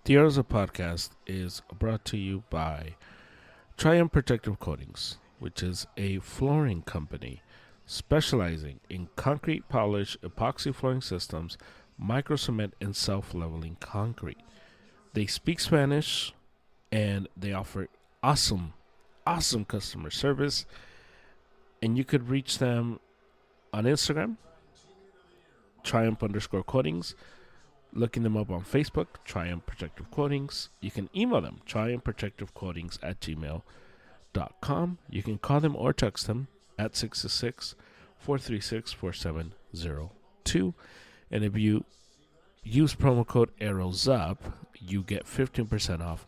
The Arosa podcast is brought to you by Triumph Protective Coatings, which is a flooring company specializing in concrete polish, epoxy flooring systems, micro cement, and self leveling concrete. They speak Spanish and they offer awesome, awesome customer service. And you could reach them on Instagram, Triumph underscore coatings, looking them up on Facebook, Triumph Protective Coatings. You can email them, triumphprotectivecoatings at gmail.com. You can call them or text them at 666-436-4702. And if you use promo code ARROWSUP, you get 15% off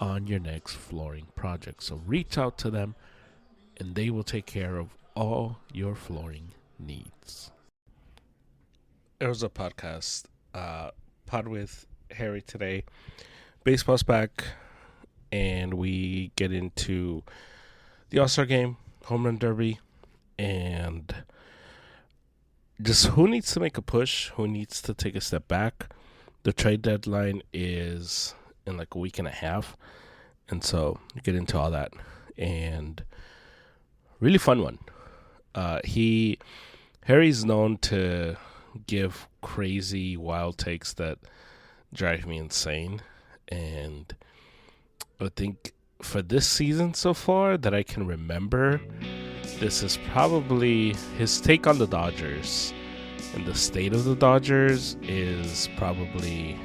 on your next flooring project. So reach out to them and they will take care of all your flooring needs. Arosa podcast. Pod with Harry today. Baseball's back, and we get into the All-Star Game, Home Run Derby, and just who needs to make a push, who needs to take a step back. The trade deadline is in like a week and a half, and so we get into all that, and really fun one. Harry's known to give crazy, wild takes that drive me insane. And I think for this season so far that I can remember, this is probably his take on the Dodgers. And the state of the Dodgers is probably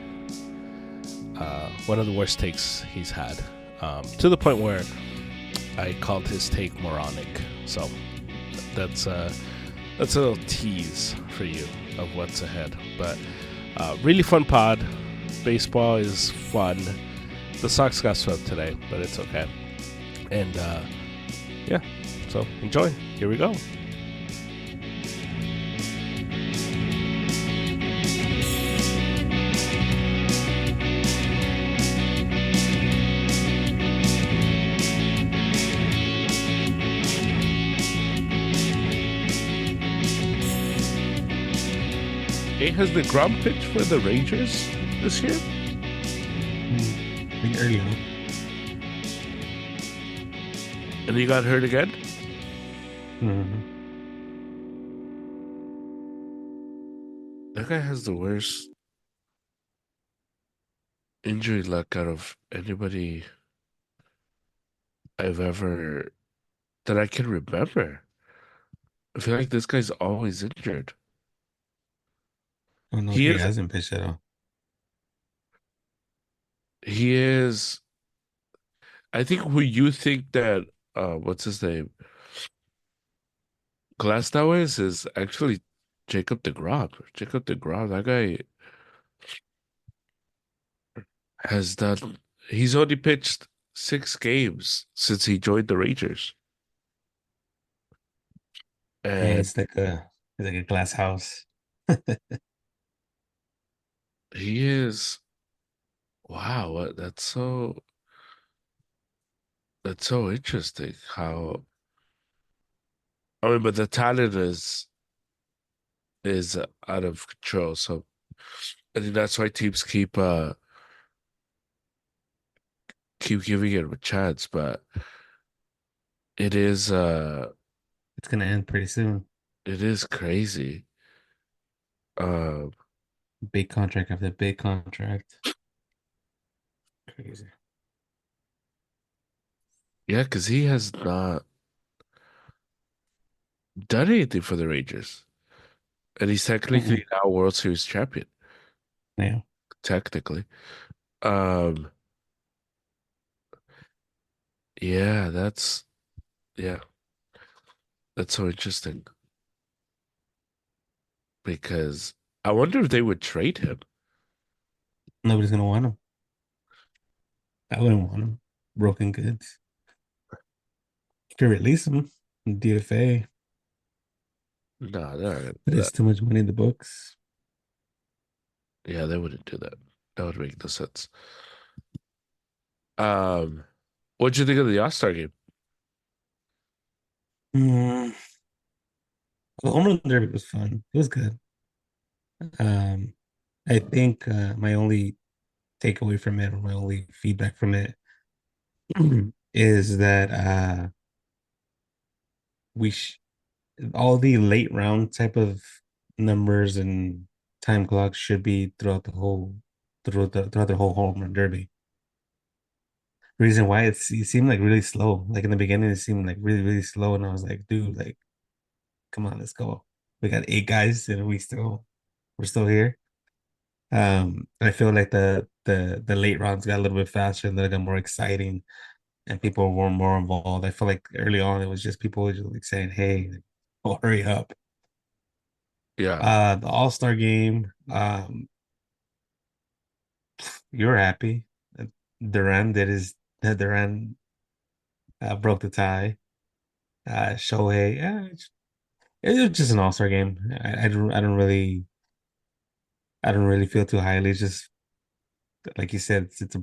one of the worst takes he's had. To the point where I called his take moronic. So that's a little tease for you of what's ahead. But really fun pod. Baseball is fun. The Sox got swept today, but it's okay. And yeah, so enjoy. Here we go. Hey, has the Grom pitch for the Rangers this year? I think early on. And he got hurt again? Mm-hmm. That guy has the worst injury luck out of anybody I've ever that I can remember. I feel like this guy's always injured. I don't know if He he is hasn't pitched at all. he is I think who you think that what's his name? Glasnow is actually Jacob DeGrom. Jacob DeGrom, that guy has done he's only pitched 6 games since he joined the Rangers. Yeah, And it's like a glass house. he is wow, that's so interesting how I mean but the talent is out of control. So I think that's why teams keep giving it a chance, but it is It's gonna end pretty soon. it is crazy. Um Big contract after big contract. Crazy. yeah, because he has not done anything for the Rangers. And he's Mm-mm. technically now World Series champion. Yeah. Technically. Um yeah, yeah, that's so interesting. Because I wonder if they would trade him. Nobody's gonna want him. I wouldn't want him. Broken goods. You could release him. DFA. No, they're not gonna But do it's that. too much money in the books. Yeah, they wouldn't do that. That would make no sense. Um, what'd you think of the All-Star game? Mm. The home run derby was fun. It was good. Um, I think my only takeaway from it, or my only feedback from it, is that we sh all the late round type of numbers and time clocks should be throughout the whole home run derby. Reason why it seemed like really slow. Like in the beginning, it seemed like really, really slow. And I was like, dude, like, come on, let's go. We got eight guys and we're still here. I feel like the late rounds got a little bit faster and then it got more exciting and people were more involved. I feel like early on it was just people were just like saying, hey, oh, hurry up. Yeah. The All-Star game, you're happy. Uh, Duran did his Duran broke the tie. Shohei, yeah, it was just an all-star game. I don't really feel too highly. It's just like you said, it's a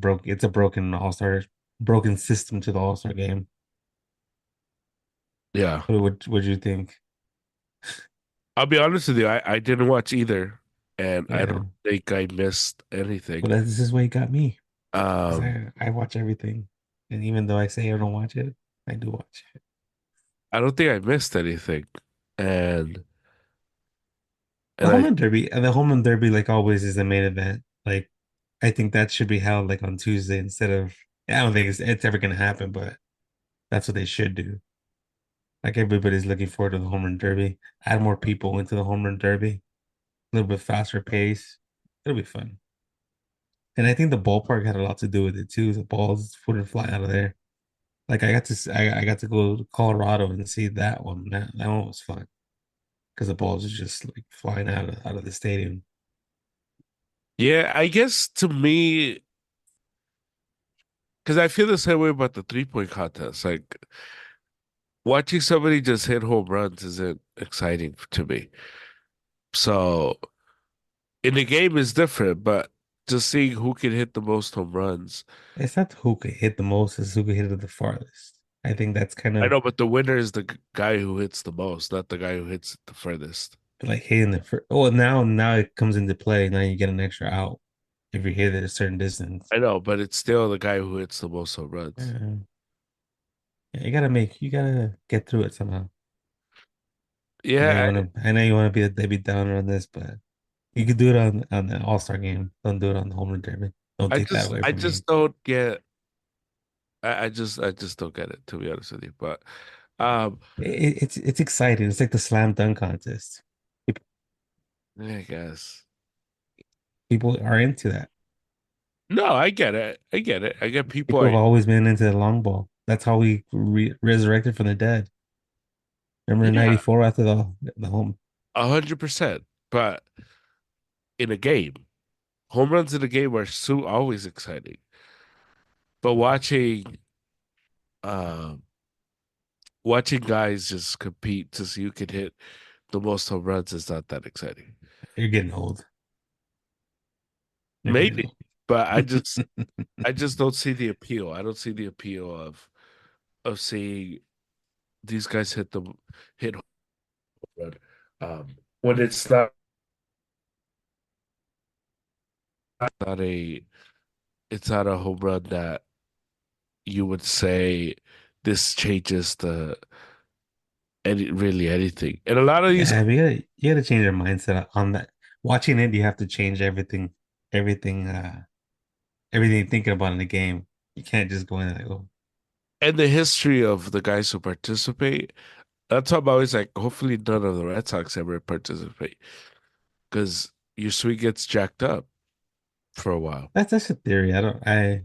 broken all-star, broken system to the all-star game. Yeah. What do you think? I'll be honest with you, I didn't watch either, and I Yeah. don't think I missed anything. Well, this is what got me because Um, I watch everything, and even though I say I don't watch it, I do watch it. I don't think I missed anything. And The and home I run derby, and the home run derby, like always, is the main event. Like I think that should be held like on Tuesday instead of. I don't think it's ever gonna happen, but that's what they should do. Like everybody's looking forward to the home run derby. Add more people into the home run derby, a little bit faster pace. It'll be fun. And I think the ballpark had a lot to do with it too. The balls wouldn't fly out of there. Like I got to go to Colorado and see that one. That one was fun because the balls are just like flying out of the stadium. yeah, I guess to me, because I feel the same way about the 3-point contest. Like watching somebody just hit home runs isn't exciting to me. So in the game is different, but just seeing who can hit the most home runs. It's not who could hit the most, it's who could hit it the farthest. I think that's kind I of know, but the winner is the guy who hits the most, not the guy who hits it the furthest. like hitting the first. Oh, now it comes into play. Now you get an extra out if you hit it a certain distance. I know, but it's still the guy who hits the most home runs. Yeah. Yeah, you gotta get through it somehow. Yeah, I know you wanna be a Debbie Downer on this, but you could do it on the All-Star game. Don't do it on the home run derby. Don't take that away I from me. just don't get. I just don't get it to be honest with you. But um, It's exciting. It's like the slam dunk contest. People, I guess people are into that. no, I get it. I get it. I get people. People have always been into the long ball. That's how we resurrected from the dead. Remember in Yeah, '94 after the home. 100%. But in a game, home runs in a game are so always exciting. But um, watching guys just compete to see who can hit the most home runs is not that exciting. You're getting old. You're getting Maybe, old. but I just don't see the appeal. I don't see the appeal of seeing these guys hit home run. When not a it's not a home run that you would say this changes the really anything. And a lot of these Yeah, you gotta change your mindset on that. Watching it, you have to change everything, everything you're thinking about in the game. You can't just go in and like, oh, and the history of the guys who participate, that's why I'm always like, hopefully none of the Red Sox ever participate because your swing gets jacked up for a while. that's a theory. I don't, I,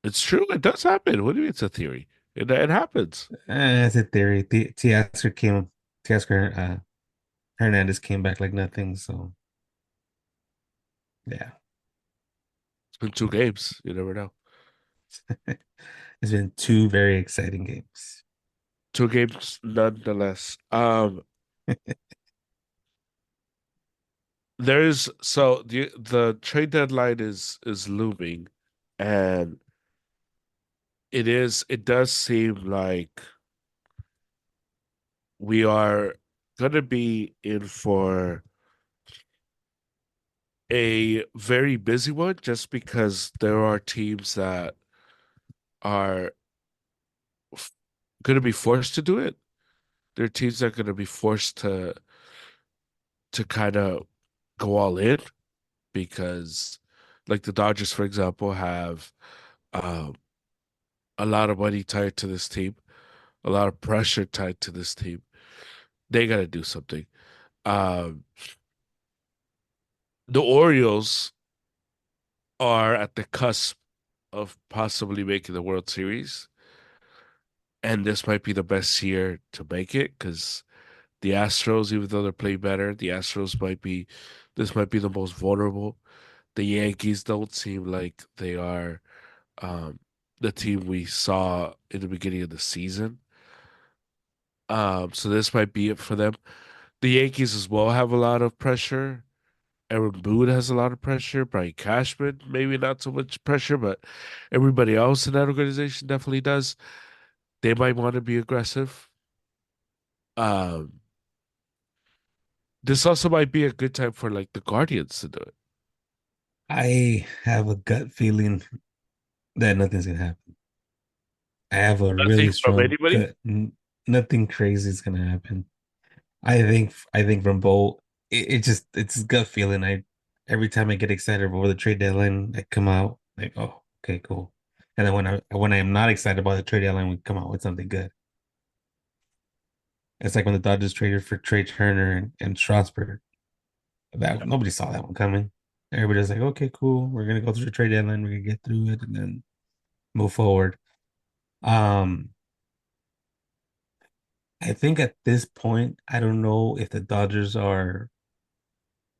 It's true. It does happen. What do you mean it's a theory? It happens. it's a theory. Teoscar Hernandez came back like nothing. So yeah, It's been 2 games. You never know. it's been two very exciting games. 2 games nonetheless. There's so the trade deadline is looming, and it does seem like we are gonna be in for a very busy one just because there are teams that are going to be forced to do it. There are teams that are going to be forced to kind of go all in because, like the Dodgers, for example, have um, a lot of money tied to this team, a lot of pressure tied to this team. They got to do something. Um, the Orioles are at the cusp of possibly making the World Series, and this might be the best year to make it because the Astros, even though they're playing better, the Astros might be this might be the most vulnerable. The Yankees don't seem like they are um, the team we saw in the beginning of the season. So this might be it for them. The Yankees as well have a lot of pressure. Aaron Boone has a lot of pressure. Brian Cashman, maybe not so much pressure, but everybody else in that organization definitely does. They might want to be aggressive. Um, this also might be a good time for like the Guardians to do it. I have a gut feeling that nothing's gonna happen. I have a Nothing really from strong anybody. gut. Nothing crazy is gonna happen. I think from both, it's gut feeling. I every time I get excited over the trade deadline, I come out like, oh, okay, cool. And then when I am not excited about the trade deadline, we come out with something good. It's like when the Dodgers traded for Trey Turner and Strasburg. That nobody saw that one coming. Everybody's like, okay, cool. We're gonna go through the trade deadline. We're gonna get through it and then move forward. Um, I think at this point, I don't know if the Dodgers are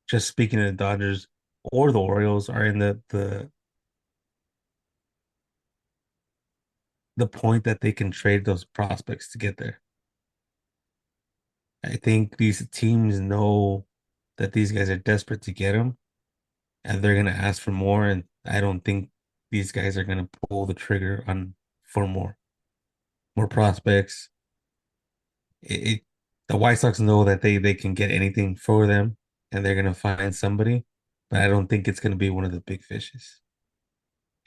just speaking of the Dodgers or the Orioles are in the point that they can trade those prospects to get there. I think these teams know that these guys are desperate to get them and they're gonna ask for more. And I don't think these guys are gonna pull the trigger on for more prospects. It the White Sox know that they can get anything for them and they're gonna find somebody, but I don't think it's gonna be one of the big fishes.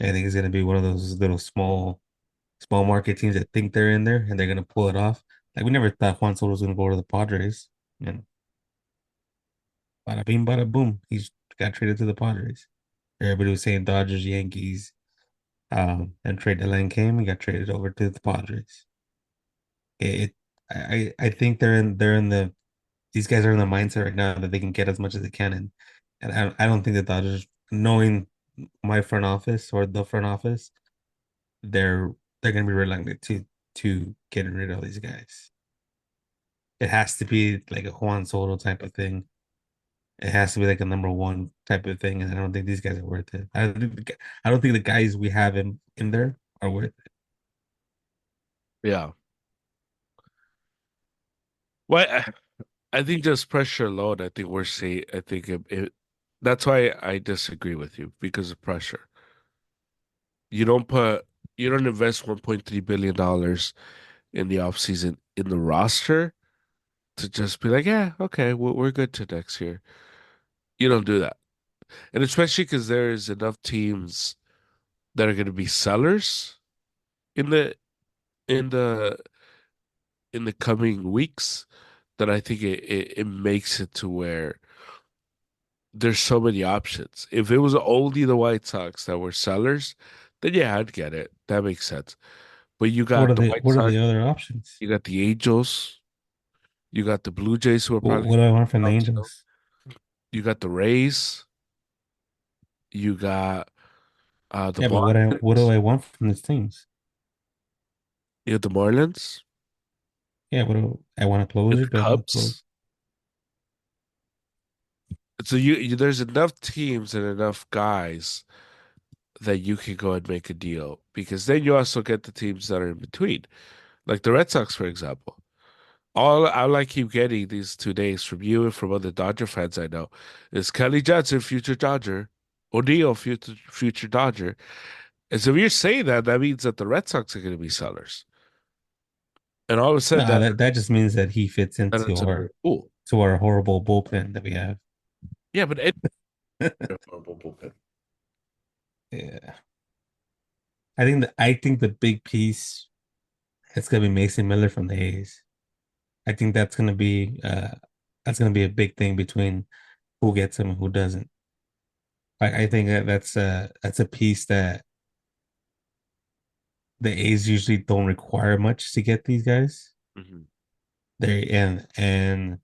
I think it's gonna be one of those little small market teams that think they're in there and they're gonna pull it off. Like we never thought Juan Soto was gonna go to the Padres, and bada bing, bada boom, he's got traded to the Padres. Everybody was saying Dodgers, Yankees, and trade deadline came and got traded over to the Padres. It, I think they're in the these guys are in the mindset right now that they can get as much as they can, and I don't think the Dodgers, knowing my front office or the front office, they're gonna be reluctant to getting rid of these guys. It has to be like a Juan Soto type of thing. It has to be like a number one type of thing, and I don't think these guys are worth it. I don't think the guys we have in there are worth it. Yeah. Well, I think just pressure alone. I think we're seeing. I think that's why I disagree with you because of pressure. You don't put. You don't invest $1.3 billion in the offseason in the roster to just be like, yeah, okay, we're good to next year. You don't do that, and especially because there's enough teams that are going to be sellers in the in the in the coming weeks that I think it makes it to where there's so many options. If it was only the White Sox that were sellers, then yeah, I'd get it. That makes sense. But you What got are the the White what are Sox, the other options? you got the Angels, you got the Blue Jays who are What, probably what do I want from the out still. Angels? You got the Rays, you got the Yeah, but what do Marlins, I want from these teams? you got the Marlins, Yeah, what do I want a you got closer? the Do I want a close? Cubs. So you there's enough teams and enough guys that you can go and make a deal because then you also get the teams that are in between, like the Red Sox, for example. All I keep getting these 2 days from you and from other Dodger fans I know is Kelly Johnson, future Dodger, O'Neill, future Dodger. And so if you're saying that, that means that the Red Sox are going to be sellers. And all of a sudden, No, that just means that he fits that into it's a our cool. to our horrible bullpen that we have. Yeah, but They're horrible bullpen. Yeah. I think the big piece it's gonna be Mason Miller from the A's. I think that's gonna be a big thing between who gets him and who doesn't. I think that's a piece that the A's usually don't require much to get these guys. Hmm. And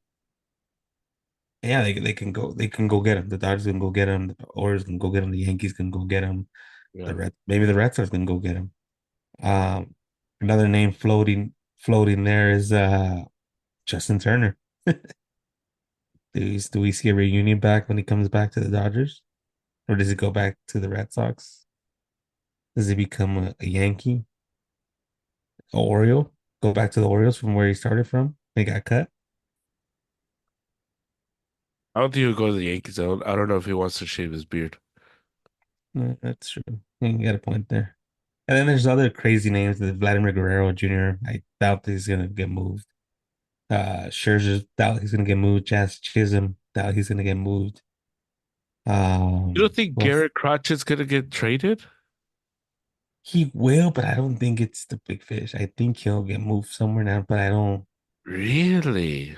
yeah, they can go get him. The Dodgers can go get him. The Orioles can go get him. The Yankees can go get him. Yeah. Maybe the Red Sox can go get him. Um, Another name floating there is Justin Turner. Do we see a reunion back when he comes back to the Dodgers, or does he go back to the Red Sox? Does he become a Yankee, a Oriole? Go back to the Orioles from where he started from? He got cut. I don't think he'll go to the Yankees. I don't know if he wants to shave his beard. That's true. You got a point there. And then there's other crazy names, the Vladimir Guerrero Jr. I doubt that he's gonna get moved. Scherzer doubt he's gonna get moved. Jazz Chisholm doubt he's gonna get moved. You don't think Well, Garrett Crotch is gonna get traded? he will, but I don't think it's the big fish. I think he'll get moved somewhere now, but I don't. Really?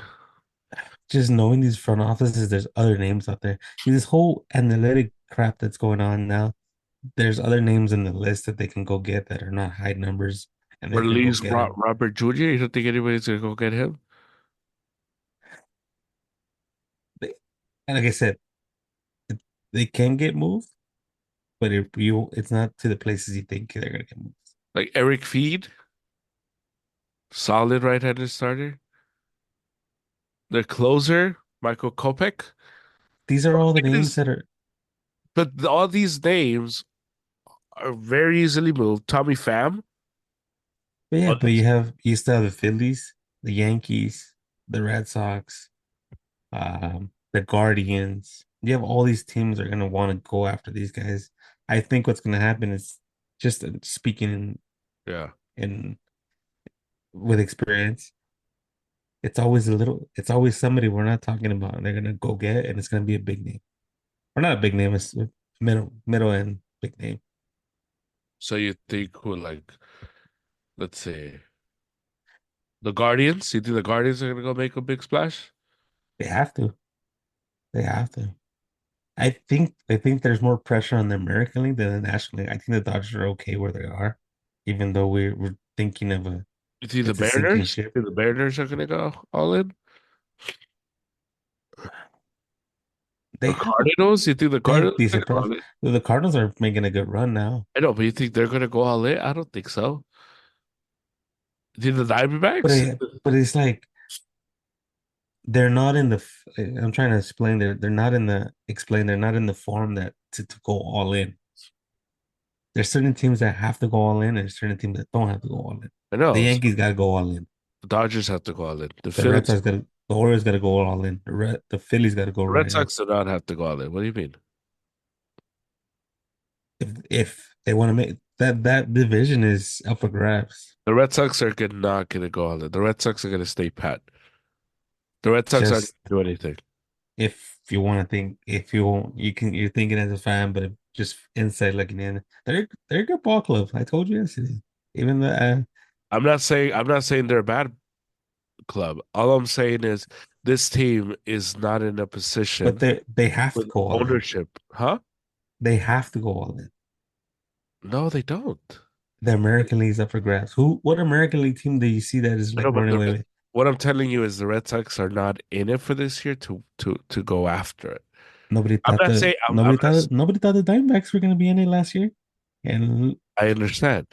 Just knowing these front offices, there's other names out there. This whole analytic crap that's going on now, there's other names in the list that they can go get that are not high numbers, and they can go Release get them. Robert Jr.? You don't think anybody's gonna go get him? They, and like I said, it, they can get moved, but it's not to the places you think they're gonna get moved. Like Eric Feed, solid right-handed starter. The closer, Michael Kopech. These are all the It names is, that are. but all these names are very easily moved. Tommy Pham. But yeah, Oh, but you still have the Phillies, the Yankees, the Red Sox, the Guardians. You have all these teams that are gonna want to go after these guys. I think what's gonna happen is just speaking yeah. in with experience. It's always somebody we're not talking about, and they're gonna go get, and it's gonna be a big name. Or not a big name, it's a middle end big name. So you think who like, let's say the Guardians? You think the Guardians are gonna go make a big splash? They have to. They have to. I think there's more pressure on the American League than the National League. I think the Dodgers are okay where they are, even though we're thinking of a You think the it's a sinking Mariners? ship. You think the Mariners are gonna go all in? They The have a Cardinals? You think the they have Cardinals are decent gonna go all pros. in? The Cardinals are making a good run now, I know, but you think they're gonna go all in? I don't think so. You think the Diamondbacks? but it's like they're not in the. I'm trying to explain. They're not in the explain. They're not in the form that to go all in. There's certain teams that have to go all in, and there's certain teams that don't have to go all in. I The know. So Yankees got to go all in. the Dodgers have to go all in. The Red Sox got the Orioles got to go all in. The Phillies got to go The Red right in. Sox do not have to go all in. What do you mean? If they want to make that division is up for grabs. The Red Sox are not gonna go all in. The Red Sox are gonna stay pat. The Red Sox aren't Just gonna do anything. if you want to think, if you're thinking as a fan, but if just inside looking in, they're a good ball club. I told you yesterday. Even the I'm not saying they're a bad club. All I'm saying is this team is not in a but position they have to with go all in. ownership. Huh? They have to go all in. No, they don't. The American League's up for grabs. What American League team do you see that is I like know, but running away with? what I'm telling you is the Red Sox are not in it for this year to go after it. Nobody thought the Diamondbacks were going to be in it last year, and I understand.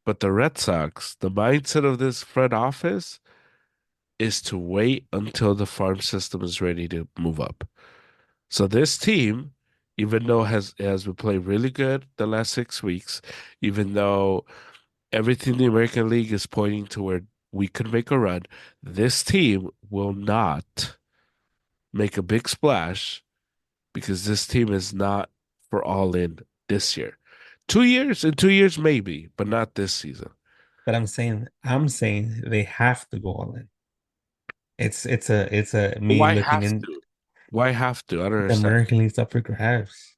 But the Red Sox, the mindset of this front office is to wait until the farm system is ready to move up. So this team, even though has been playing really good the last 6 weeks, even though everything in the American League is pointing to where we could make a run, this team will not make a big splash because this team is not for all in this year. 2 years, in 2 years maybe, but not this season. but I'm saying they have to go all in. It's a me Why looking have in. to? Why have to? I don't The understand. American League's up for grabs.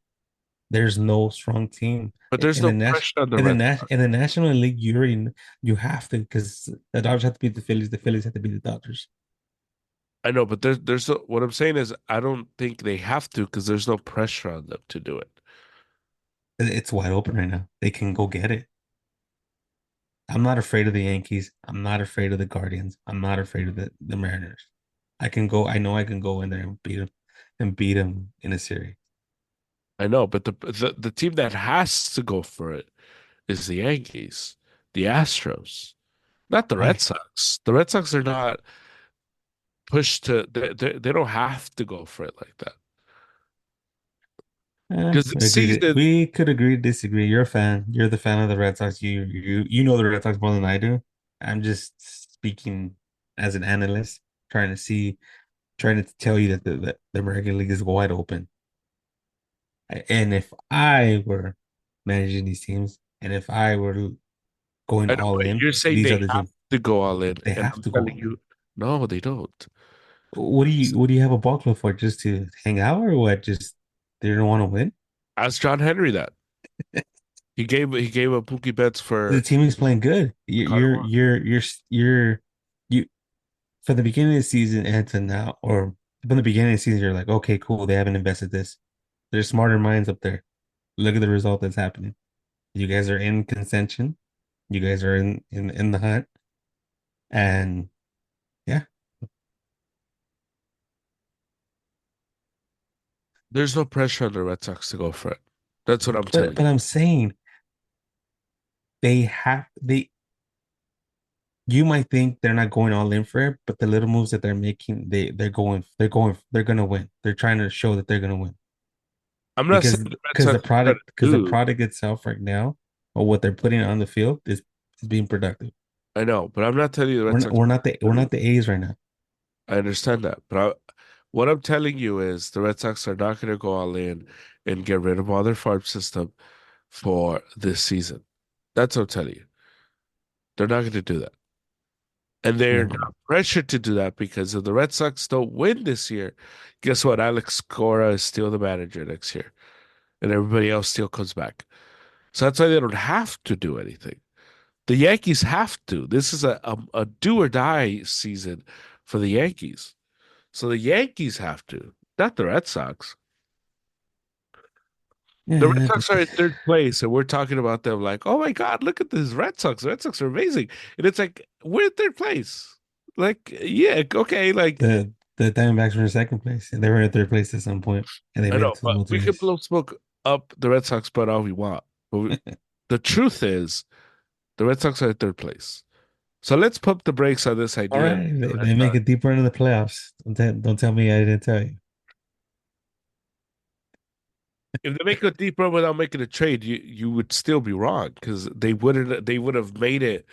There's no strong team But there's in no the national pressure on the Red Sox. in the National League. You already you have to because the Dodgers have to beat the Phillies. The Phillies have to beat the Dodgers. I know, but what I'm saying is I don't think they have to because there's no pressure on them to do it. It's wide open right now. They can go get it. I'm not afraid of the Yankees. I'm not afraid of the Guardians. I'm not afraid of the Mariners. I can go. I know I can go in there and beat them in a series. I know, but the team that has to go for it is the Yankees, the Astros, not the Red Why? Sox. The Red Sox are not pushed to they don't have to go for it like that. Because this season, We could agree to disagree. You're a fan. You're the fan of the Red Sox. You know the Red Sox more than I do. I'm just speaking as an analyst, trying to tell you that the American League is wide open. And if I were managing these teams, and if I were going I know, all but in, you're saying these they are the have teams to go all in, they and have I'm to go telling all in. you, no, they don't. What do you have a ball club for? Just to hang out or what? Just they don't want to win? Ask John Henry that. He gave up Pookie Betts The for team is playing good. Carter. You from the beginning of the season and to now, or from the beginning of the season, you're like, okay, cool. They haven't invested this. There's smarter minds up there. Look at the result that's happening. You guys are in contention. You guys are in the hunt, and yeah. There's no pressure on the Red Sox to go for it. That's what I'm telling But you. I'm saying they you might think they're not going all in for it, but the little moves that they're making, they're gonna win. They're trying to show that they're gonna win I'm not saying the Red Sox are trying to because the lose. product itself right now or what they're putting on the field is being productive. I know, but I'm not telling you the Red Sox We're are trying to not lose. the A's right now. I understand that, but what I'm telling you is the Red Sox are not going to go all in and get rid of all their farm system for this season. That's what I'm telling you. They're not going to do that. And they're No, not pressured to do that because if the Red Sox don't win this year, guess what? Alex Cora is still the manager next year, and everybody else still comes back. So that's why they don't have to do anything. The Yankees have to. This is a do or die season for the Yankees. So the Yankees have to, not the Red Sox. The Red yeah, but Sox are in third place, and we're talking about them like, oh my God, look at this Red Sox. The Red Sox are amazing. And it's like, we're in third place. Like, yeah, okay, like the Diamondbacks were in second place and they were in third place at some point and they I made know, it to the but World we can Series. blow smoke up the Red Sox butt all we want. But the truth is, the Red Sox are in third place. So let's pump the brakes on this All idea that right, the Red they make Sox. it deeper into the playoffs. Don't tell me I didn't tell you. If they make a deep run without making a trade, you would still be wrong because they would have made it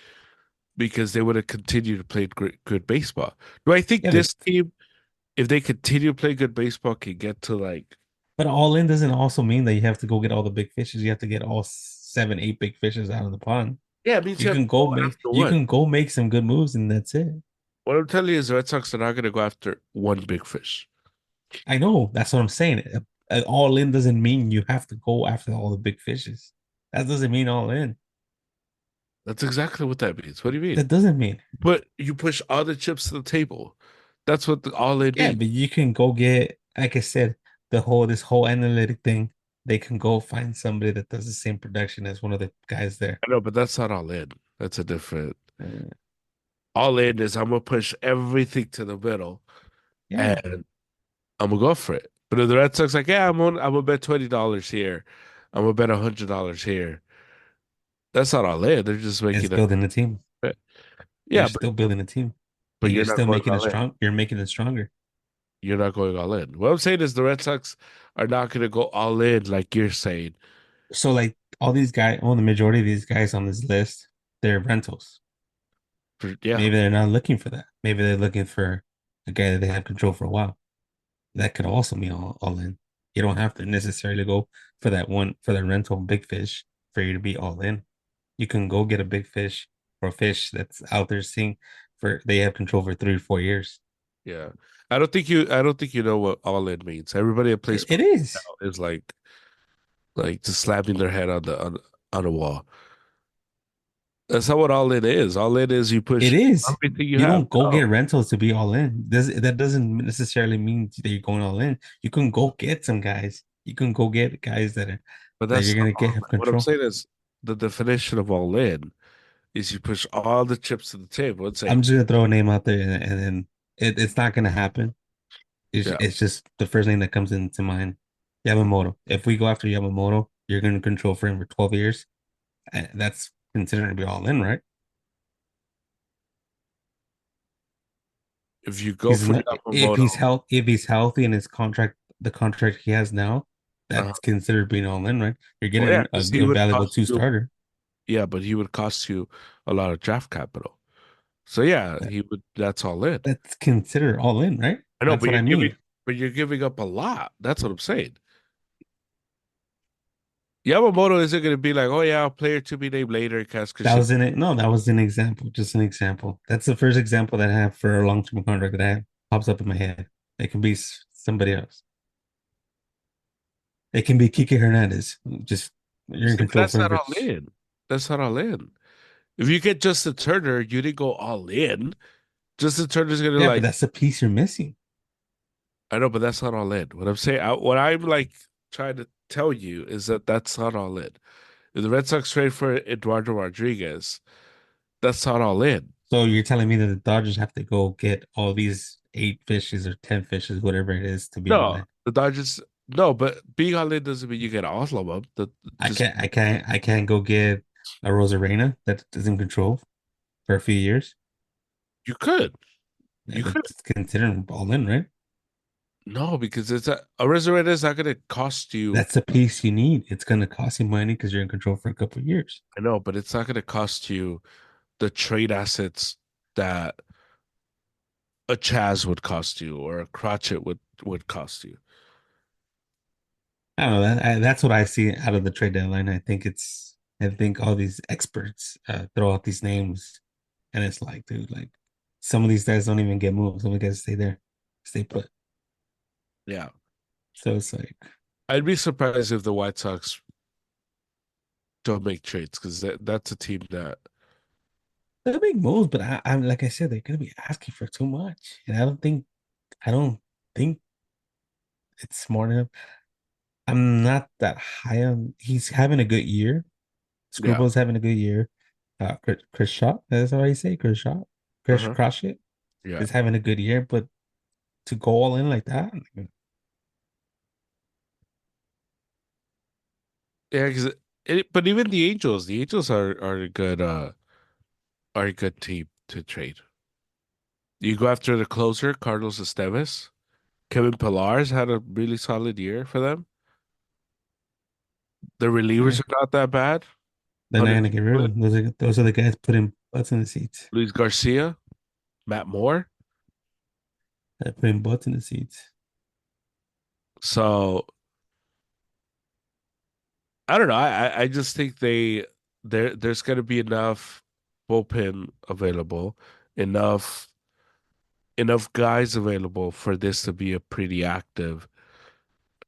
because they would have continued to play good baseball. Do I think Yeah, this team, if they continue to play good baseball, can get to like, but all in doesn't also mean that you have to go get all the big fishes. You have to get all seven, eight big fishes out of the pond. yeah, it means you have to go after You one. can go make some good moves and that's it. What I'm telling you is the Red Sox are not going to go after one big fish. I know that's what I'm saying. All in doesn't mean you have to go after all the big fishes. That doesn't mean all in. That's exactly what that means. What do you mean? That doesn't mean. But you push all the chips to the table. That's what all it Yeah, means. but you can go get, like I said, this whole analytic thing. They can go find somebody that does the same production as one of the guys there. I know, but that's not all in. That's a different. Uh, All in is I'm gonna push everything to the middle yeah, and I'm gonna go for it. But if the Red Sox like, yeah, I'm gonna bet $20 here. I'm gonna bet $100 here. That's not all in. They're just it's making a building a team. bet. You're Yeah, still building a team, but and you're you're not still going making it all in. strong. You're making it stronger. You're not going all in. What I'm saying is the Red Sox are not gonna go all in like you're saying. So, like all these guys, the majority of these guys on this list, they're rentals. Yeah, Maybe they're not looking for that. Maybe they're looking for a guy that they have control for a while. That could also mean all in. You don't have to necessarily go for that rental big fish for you to be all in. You can go get a big fish or a fish that's out there seeing for they have control for 3 or 4 years. yeah. I don't think you know what all in means. Everybody that plays It now is. is like just slapping their head on a wall. That's not what all in is. All in is you It push is. everything you You have. don't go No, get rentals to be all in. That doesn't necessarily mean that you're going all in. You can go get some guys. You can go get guys but that that's you're not gonna get all have in. What I'm control. saying is the definition of all in is you push all the chips to the table and say, I'm just gonna throw a name out there, and then it's not gonna happen. yeah, It's just the first name that comes into mind. Yamamoto. If we go after Yamamoto, you're gonna control for him for 12 years. And that's considered to be all in, right? if you go He's for not Yamamoto, if he's healthy in his contract, the contract he has now, uh, that's considered being all in, right? You're well, yeah, getting because he a would valuable cost two you, starter. yeah, but he would cost you a lot of draft capital. So yeah, That, he would. That's all in. that's considered all in, right? I know, That's what I mean. but you're giving up a lot. That's what I'm saying. Yamamoto isn't going to be like, oh yeah, a player to be named later, cast That Christian. was in it. No, that was an example, just an example. That's the first example that I have for a long-term contract that I have pops up in my head. It can be somebody else. It can be Kike Hernandez. Just you're in See, but control that's for him not for. all in. That's not all in. If you get Justin Turner, you didn't go all in. Justin Turner's going to Yeah, but like, that's the piece you're missing. I know, but that's not all in. What I'm saying, what I'm like trying to tell you is that that's not all in. If the Red Sox trade for Eduardo Rodriguez, that's not all in. So you're telling me that the Dodgers have to go get all these 8 fishes or 10 fishes, whatever it is, to be all No, in. the Dodgers, no, but being all in doesn't mean you get all of them. Just I can't go get a Rosarena that doesn't control for a few years. you could, Yeah, you could. that's considered all in, right? No, because it's a resurrector is not going to cost you. That's a piece you need. It's gonna cost you money because you're in control for a couple of years. I know, but it's not going to cost you the trade assets that a Chaz would cost you or a Crotchet would cost you. I don't know. That's what I see out of the trade deadline. I think all these experts throw out these names, and it's like, dude, like some of these guys don't even get moved. Some of the guys stay there, stay put. Yeah, So it's like I'd be surprised if the White Sox don't make trades because that's a team that. they're big moves, but I'm like I said, they're gonna be asking for too much, and I don't think it's smart enough. I'm not that high on. He's having a good year. Yeah. Scribbles having a good year. Chris Shaw, that's how I say Chris Shaw. Chris Uh-huh. Crochet Yeah. is having a good year, but to go all in like that, Yeah, because but even the Angels are a good team to trade. You go after the closer, Carlos Esteves. Kevin Pillar's had a really solid year for them. The relievers yeah, are not that bad. they're not Hunter gonna get rid of Cleveland, him. Those are the guys putting butts in the seats. Luis Garcia, Matt Moore. They're putting butts in the seats. So I don't know. I just think there's going to be enough bullpen available, enough enough guys available for this to be a pretty active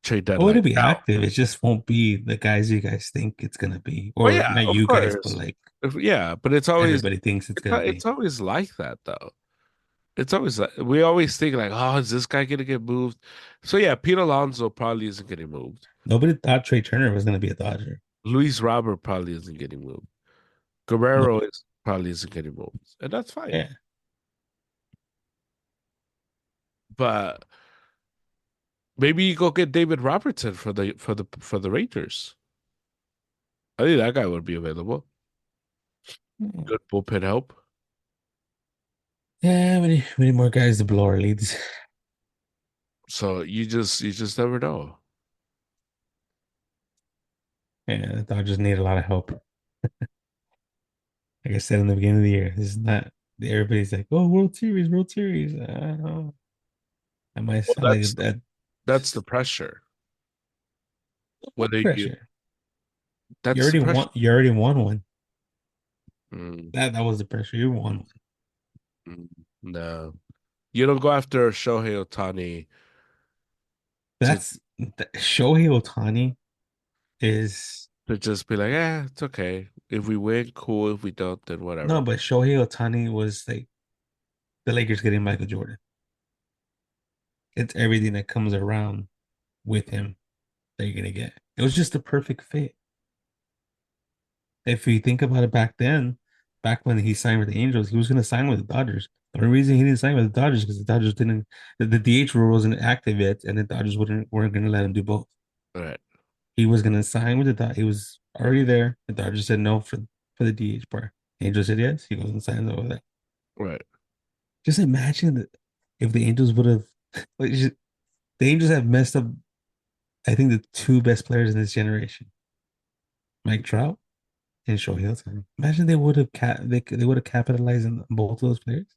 trade Oh, deadline. it'll be Now, active. It just won't be the guys you guys think it's gonna be, well, or yeah, not of you guys, but course, like yeah, but it's always everybody thinks it's gonna be. it's always like that though. It's always like we always think like, oh, is this guy gonna get moved? So yeah, Pete Alonso probably isn't getting moved. Nobody thought Trey Turner was gonna be a Dodger. Luis Robert probably isn't getting moved. No, Guerrero is probably isn't getting moved, and that's fine. yeah. But maybe you go get David Robertson for the Rangers. I think that guy would be available. Good bullpen help. Yeah, we need more guys to blow our leads. So you just never know. Yeah, the Dodgers need a lot of help. Like I said in the beginning of the year, this is not everybody's like, oh, World Series, World Series. I might Well, sound like that that's the pressure. Whether you pressure. that's the pressure. You already won one. Mm, That was the pressure. You won one. mm, no. You don't go after Shohei Ohtani to Shohei Ohtani is just be like, it's okay. If we win, cool. If we don't, then no, whatever. but Shohei Ohtani was like the Lakers getting Michael Jordan. It's everything that comes around with him that you're gonna get. It was just a perfect fit. If you think about it back then, back when he signed with the Angels, he was gonna sign with the Dodgers. The only reason he didn't sign with the Dodgers because the Dodgers didn't the DH rule wasn't active yet, and the Dodgers weren't gonna let him do both. Right, He was gonna sign with the Dodgers. He was already there. The Dodgers said no for the DH part. Angels said yes. He goes and signs over that. right. Just imagine that if the Angels would have, like, the Angels have messed up. I think the two best players in this generation, Mike Trout and Shohei Ohtani. Imagine they would have they would have capitalized on both of those players.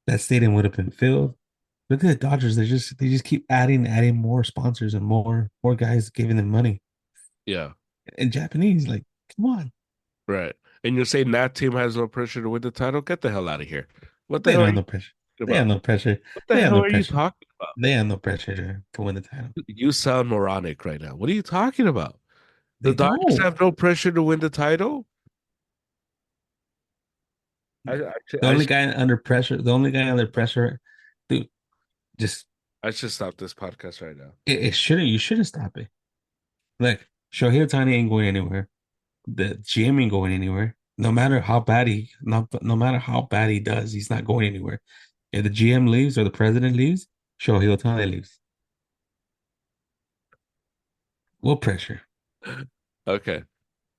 That stadium would have been filled. Look at the Dodgers. They just keep adding more sponsors and more guys giving them money. Yeah, And Japanese, like, come on. right. And you're saying that team has no pressure to win the title? Get the hell out of here. What the They hell don't are have you no pressure. talking They have about? no pressure. What the They have hell no are you pressure. talking about? They have no pressure to win the title. You sound moronic right now. What are you talking about? The They Dodgers don't. have no pressure to win the title? The only guy under pressure, the only guy under pressure, dude, just I should stop this podcast right now. it shouldn't you shouldn't stop it. Like Shohei Ohtani ain't going anywhere. The GM ain't going anywhere. No matter how bad he does, he's not going anywhere. If the GM leaves or the president leaves, Shohei Ohtani leaves. What pressure? Okay.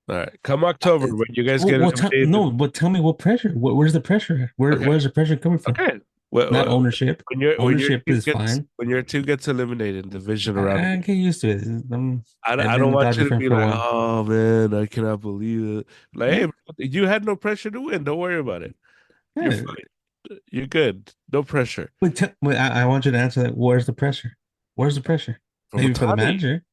All right. Come October when you guys get No, eliminated. but tell me what pressure? Where's the pressure? Okay. Where's the pressure coming from? Okay. Well, Not ownership. when your Ownership team is gets fine. eliminated in division round, I get used to it. I've I been don't a want you Dodgers to fan be for a like, while. oh man, I cannot believe it. Like, hey, Yeah, bro, you had no pressure to win. Don't worry about it. You're yeah. fine. You're good. No pressure Wait, I want you to answer that. Where's the pressure? Where's the pressure? from Maybe for the Otani. manager.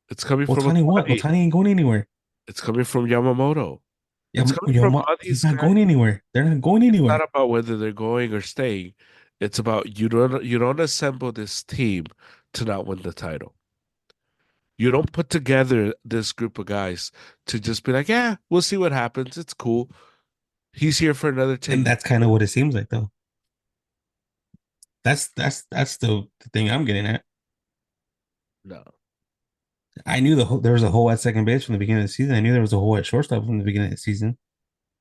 It's coming from Otani what? Otani. Otani ain't going anywhere. It's coming from Yamamoto. It's coming from all He's these not guys. going anywhere. They're not going It's not anywhere. about whether they're going or staying. It's about you don't assemble this team to not win the title. You don't put together this group of guys to just be like, yeah, we'll see what happens. It's cool. He's here for another 10 And years. that's kind of what it seems like, though. That's the thing I'm getting at. No. I knew there was a hole at second base from the beginning of the season. I knew there was a hole at shortstop from the beginning of the season.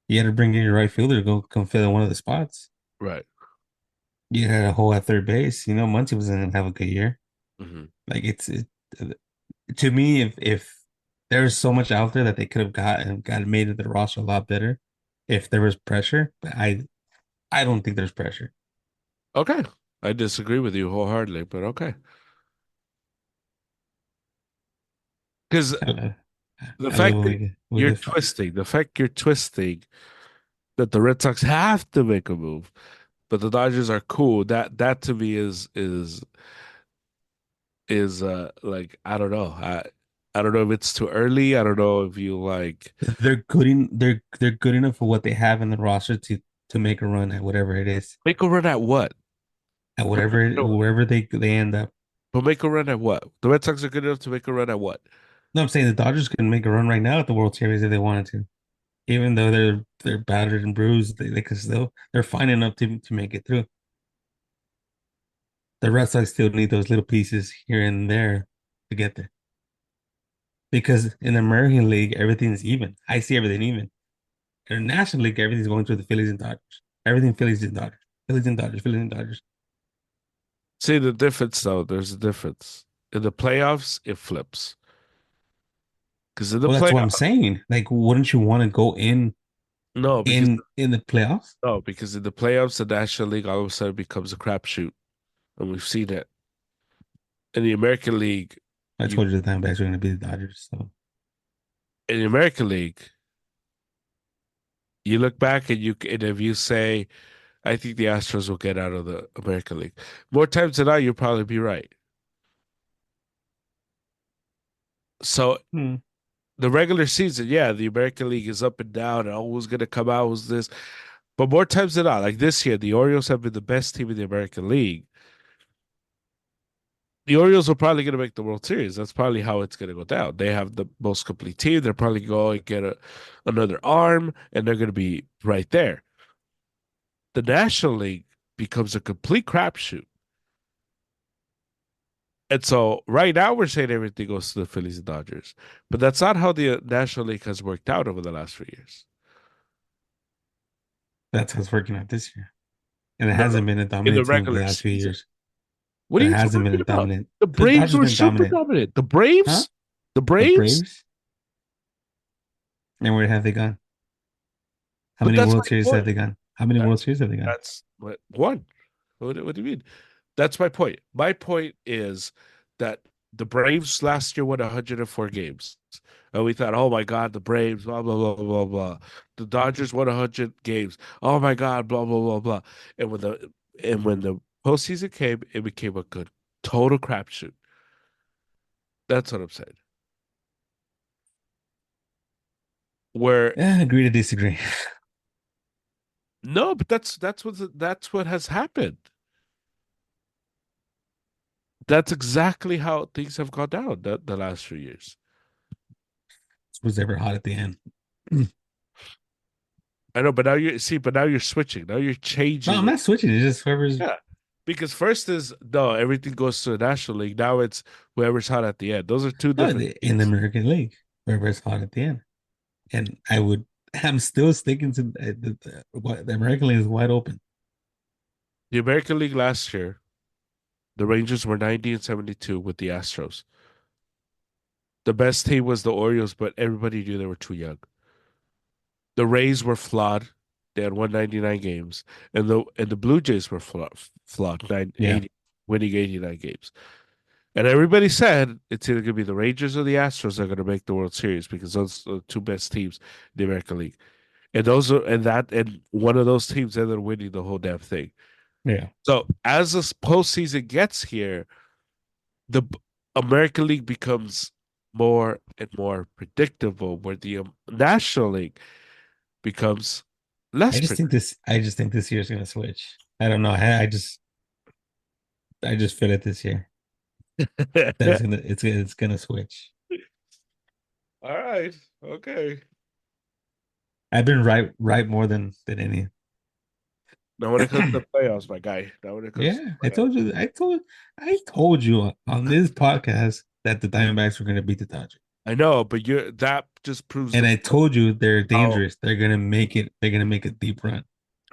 You had to bring in your right fielder to go come fill in one of the spots. Right. You had a hole at third base. You know, Muncy was going to have a good year. Hmm. Like to me, if there's so much out there that they could have got made the roster a lot better if there was pressure. But I don't think there's pressure. Okay. I disagree with you wholeheartedly, but okay. Because I love, the I love fact when that we get fired. the fact you're twisting that the Red Sox have to make a move, but the Dodgers are cool. That to me is like I don't know if it's too early. I don't know if you like They're good enough for what they have in the roster to make a run at whatever it is, make a run at what? at Make a run at what? wherever they end up. But make a run at what? The Red Sox are good enough to make a run at what? No, I'm saying the Dodgers can make a run right now at the World Series if they wanted to. Even though they're battered and bruised, they can still they're fine enough to make it through. The Red Sox still need those little pieces here and there to get there. Because in the American League, everything's even. I see everything even. In the National League, everything's going through the Phillies and Dodgers. Everything Phillies and Dodgers. Phillies and Dodgers. Phillies and Dodgers. See the difference though. There's a difference in the playoffs. It flips because in the Well, that's what I'm playoffs, saying. Like, wouldn't you want to go no, because in the playoffs? no, because in the playoffs, the National League all of a sudden becomes a crapshoot, and we've seen it in the American League. I You told you the Diamondbacks were going to be the Dodgers. So in the American League, you look back and if you say, "I think the Astros will get out of the American League," more times than not, you'll probably be right. So hmm. the regular season, yeah, the American League is up and down, and oh, who's going to come out? Who's this? But more times than not, like this year, the Orioles have been the best team in the American League. The Orioles are probably going to make the World Series. That's probably how it's going to go down. They have the most complete team. They're probably going to get another arm, and they're going to be right there. The National League becomes a complete crapshoot. And so right now we're saying everything goes to the Phillies and Dodgers, but that's not how the National League has worked out over the last few years. That's how it's working out this year. And it No, no, hasn't been a in the dominant team for the regular last few season. years. What are But it you hasn't been talking a about? dominant. The The Braves Dodgers were been super dominant. dominant. The Huh? Braves, the The Braves, Braves? And where have they gone? How but many that's World my Series have point. they gone? How many World That's Series have they gone? that's what one. What do you mean? That's my point. My point is that the Braves last year won 104 games. And we thought, oh my God, the Braves, blah, blah, blah, blah, blah. The Dodgers won 100 games. Oh my God, blah, blah, blah, blah. And when the postseason came, it became a good total crapshoot. That's what I'm saying. Where Agree to disagree. no, but that's what has happened. That's exactly how things have gone down the last few years. Was ever hot at the end. I know, but now you see, but now you're switching. Now you're No, changing I'm it. not switching. It's just whoever's Yeah. Because first is no, everything goes to the National League. Now it's whoever's hot at the end. Those are two no different in the things. American League. Whoever's hot at the end. And I'm still sticking to the American League is wide open. The American League last year, the Rangers were 90 and 72 with the Astros. The best team was the Orioles, but everybody knew they were too young. The Rays were flawed. They had 199 games, and the Blue Jays were flawed, Yeah. 980, winning 89 games. And everybody said it's either going to be the Rangers or the Astros that are going to make the World Series because those are the two best teams in the American League. And one of those teams ended up winning the whole damn thing. Yeah. So as this postseason gets here, the American League becomes more and more predictable, where the National League becomes less predictable. I just think this year's gonna switch. I don't know. I just feel it this year. That it's gonna switch. All right. Okay. I've been right more than any. Now when it comes to the playoffs, my guy. Now when it comes to Yeah, the playoffs. I told you on this podcast that the Diamondbacks were gonna beat the Dodgers. I know, but you that just proves And the I told you they're how dangerous. They're gonna make it. They're gonna make a deep run.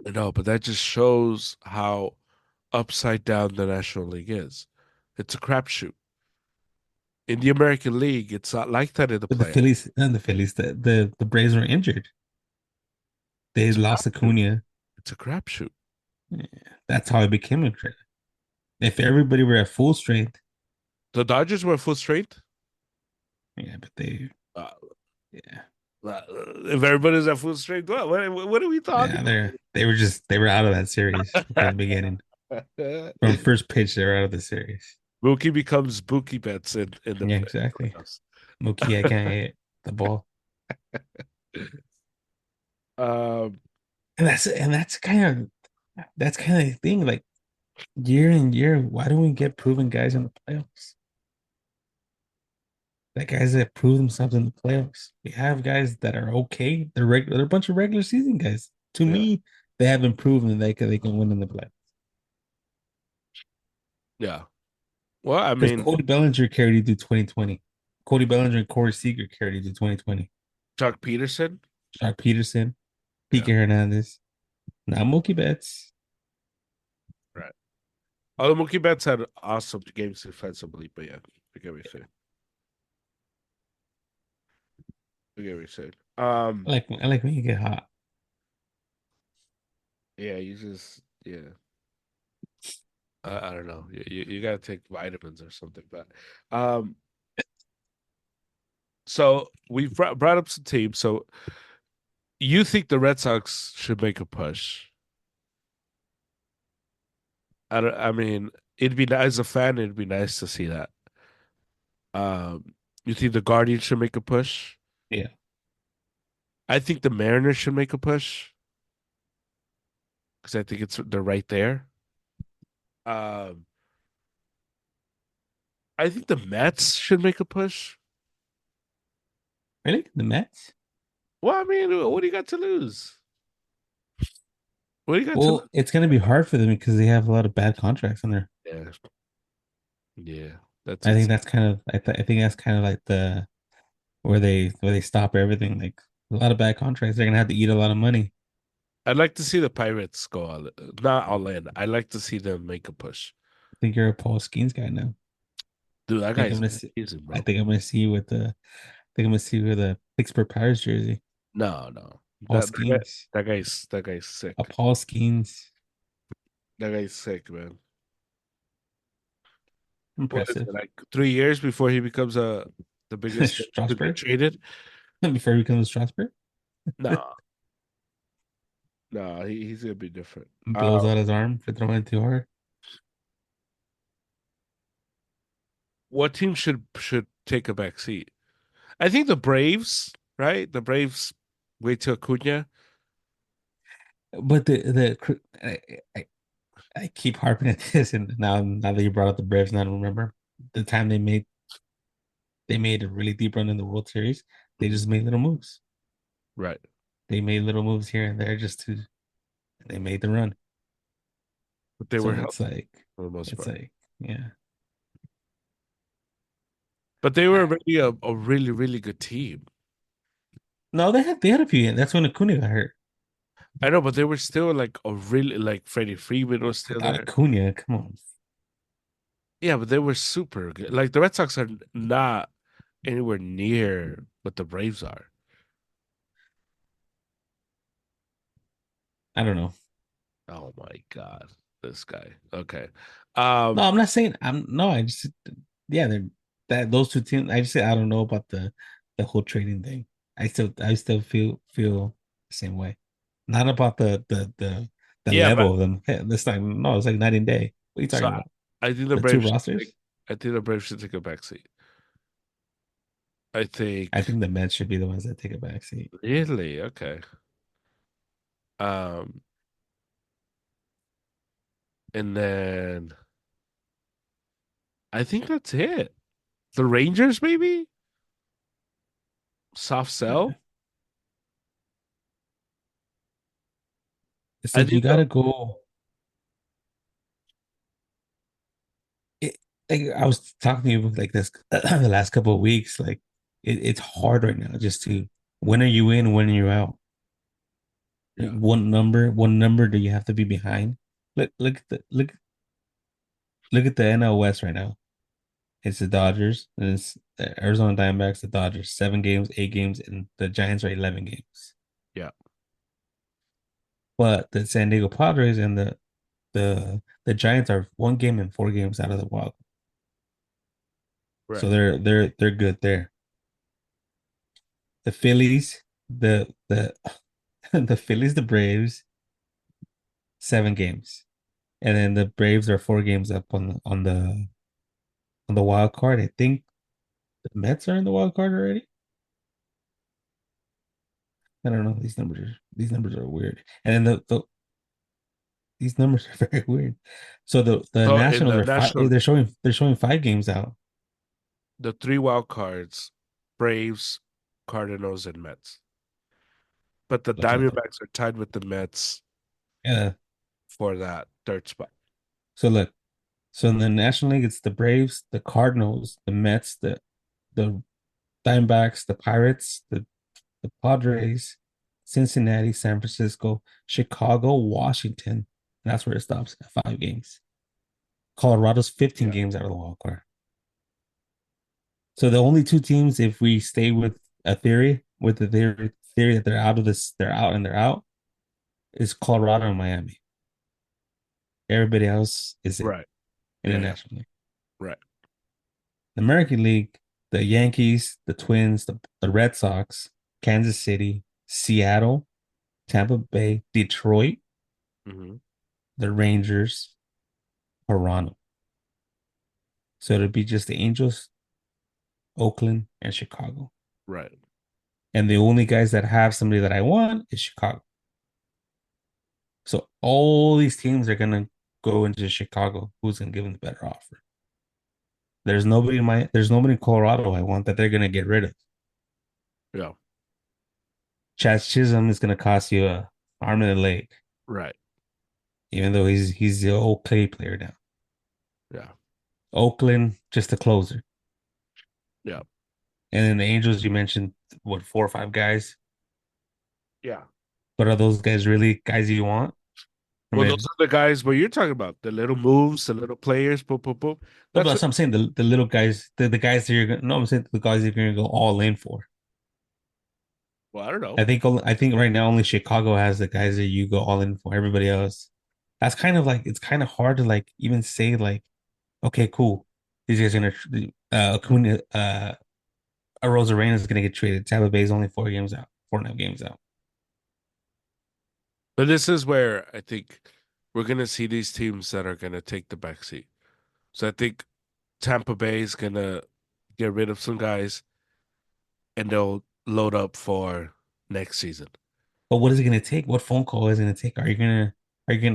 I know, but that just shows how upside down the National League is. It's a crapshoot. In the American League, it's not like that in the But the playoffs. Phillies and the Phillies, the Braves were injured. They It's a lost crapshoot. Acuna. It's a crapshoot. Yeah, that's how it became a trade. If everybody were at full strength, The Dodgers were full strength. yeah, but they, Uh, yeah, if everybody's at full strength, what are we talking yeah, they were out of that series from the beginning. about? From first pitch, they were out of the series. Mookie becomes Mookie Betts in the Yeah, exactly. playoffs. Mookie, I can't hit the ball, um, and that's kind of the thing. Like year in year, why don't we get proven guys in the playoffs? Like guys that prove themselves in the playoffs. We have guys that are okay. They're regular. They're a bunch of regular season guys. To yeah, me, they haven't proven that they can win in the playoffs. yeah. Well, I Because mean, Cody Bellinger carried you through 2020. Cody Bellinger and Corey Seager carried you through 2020. Chuck Peterson. Jock Peterson, Yeah, Kike Hernandez, now Mookie Betts. right. Although Mookie Betts had awesome games defensively, but yeah, forget what you said. Forget what you said. I like when you get hot. Yeah, you just yeah. I don't know. You got to take vitamins or something, but um. So we've brought up some teams. So you think the Red Sox should make a push? I don't. I mean, it'd be as a fan, it'd be nice to see that. You think the Guardians should make a push? Yeah. I think the Mariners should make a push. because I think they're right there. Um, I think the Mets should make a push. Really? The Mets? Well, I mean, what do you got to lose? What do you got to lose? Well, it's gonna be hard for them because they have a lot of bad contracts on there. Yeah, yeah, that's I think it. that's kind of I think that's kind of like the where they stop everything. Like a lot of bad contracts. They're gonna have to eat a lot of money. I'd like to see the Pirates go not all in. I'd like to see them make a push. I think you're a Paul Skeens guy now. Dude, that I think guy's I'm gonna see. amazing, I bro. think I'm gonna see you with the. I think I'm gonna see you with a Pittsburgh Pirates jersey. No, no, Paul Skeens. that guy's A sick. Paul Skeens. That guy's sick, man. What is Impressive. it, like 3 years before he becomes the biggest to get Strasburg traded? before he becomes Strasburg. No, no, he's gonna be different. Blows out his arm for throwing it too hard. What team should take a back seat? I think the Braves, right? The Braves wait till Acuna. But I keep harping at this, and now that you brought up the Braves, now I remember the time they made a really deep run in the World Series. They Mhm. just made little moves. Right. They made little moves here and there just to they made the run. But they were So healthy for the most it's part. like yeah. But they were really a really, really good team. No, they had a few. That's when Acuna got hurt. I know, but they were still like a really like Freddie Freeman was still Without there. Acuna, come on. Yeah, but they were super good. Like the Red Sox are not anywhere near what the Braves are. I don't know. Oh my God, this guy. Okay. No, Um, I'm not saying I'm no, I just yeah, they're that those two teams. I just say I don't know about the whole trading thing. I still feel the same way. Not about the yeah, but level of them. Hey, it's like no, it's like night and day. What are you so talking about? I think the The two Braves should take rosters? I think the Braves should take a backseat. I I think think the Mets should be the ones that take a back seat. really, okay. Um, and then I think that's it. The Rangers, maybe? Soft Uh, sell? It's I like you think the gotta go. It, like I was talking to you like this the last couple of weeks. Like it's hard right now just to when are you in, when are you out? yeah, One number do you have to be behind? Look at look at the NL West right now. It's the Dodgers and it's the Arizona Diamondbacks, the Dodgers, 7 games, 8 games, and the Giants are 11 games. yeah, But the San Diego Padres and the Giants are 1 game and 4 games out of the wild. So right. they're good there. The Phillies, the the Phillies, the Braves, 7 games. And then the Braves are 4 games up on the wild card. I think the Mets are in the wild card already. I don't know. These numbers are weird. And then these numbers are very weird. So the So in Nationals the are five. national, They're showing 5 games out. the three wild cards, Braves, Cardinals, and Mets. But the Look at that. Diamondbacks are tied with the Mets Yeah. for that third spot. So look. So in the National League, it's the Braves, the Cardinals, the Mets, the Diamondbacks, the Pirates, the Padres, Cincinnati, San Francisco, Chicago, Washington. And that's where it stops at 5 games. Colorado's 15 Yeah. games out of the wild card. So the only two teams, if we stay with a theory, with the theory that they're out of this, they're out and they're out, is Colorado and Miami. Everybody else is in Right. Yeah, yeah. internationally. Right. The American League, the Yankees, the Twins, the Red Sox, Kansas City, Seattle, Tampa Bay, Detroit, Hmm. the Rangers, Toronto. So it'll be just the Angels, Oakland, and Chicago. Right. And the only guys that have somebody that I want is Chicago. So all these teams are gonna go into Chicago. Who's gonna give them the better offer? There's nobody in Colorado I want that they're gonna get rid of. Yeah. Chad Chisholm is gonna cost you a arm and a leg, Right. even though he's the okay player now. Yeah. Oakland, just a closer. Yeah. And then the Angels, you mentioned what, 4 or 5 guys? Yeah. But are those guys really guys you want? I Well, those mean, are the guys what you're talking about. The little moves, the little players, boop, boop, boop. no, but That's that's what, what I'm saying. The little guys, the guys that you're gonna, no, I'm saying the guys you're gonna go all in for. well, I don't know. I think right now only Chicago has the guys that you go all in for. Everybody else, that's kind of like it's kind of hard to like even say like, okay, cool. These guys are gonna Acuna, Arozarena is gonna get traded. Tampa Bay is only 4 games out, 4.5 games out. But this is where I think we're gonna see these teams that are gonna take the back seat. So I think Tampa Bay is gonna get rid of some guys and they'll load up for next season. But what is it gonna take? What phone call is it gonna take? Are you gonna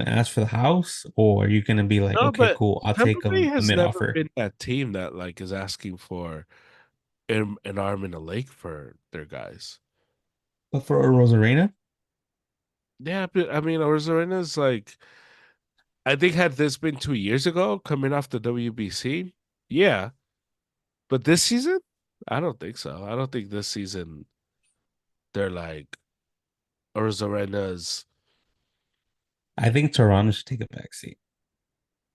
ask for the house, or are you gonna be like, No, okay, but cool, I'll Tampa take Bay a has mid never offer. been that team that like is asking for an arm and a leg for their guys. But for Rosarena, Yeah, but I mean, Arizona like I think had this been 2 years ago, coming off the WBC, yeah. But this season, I don't think so. I don't think this season they're like Arizona's. I think Toronto should take a back seat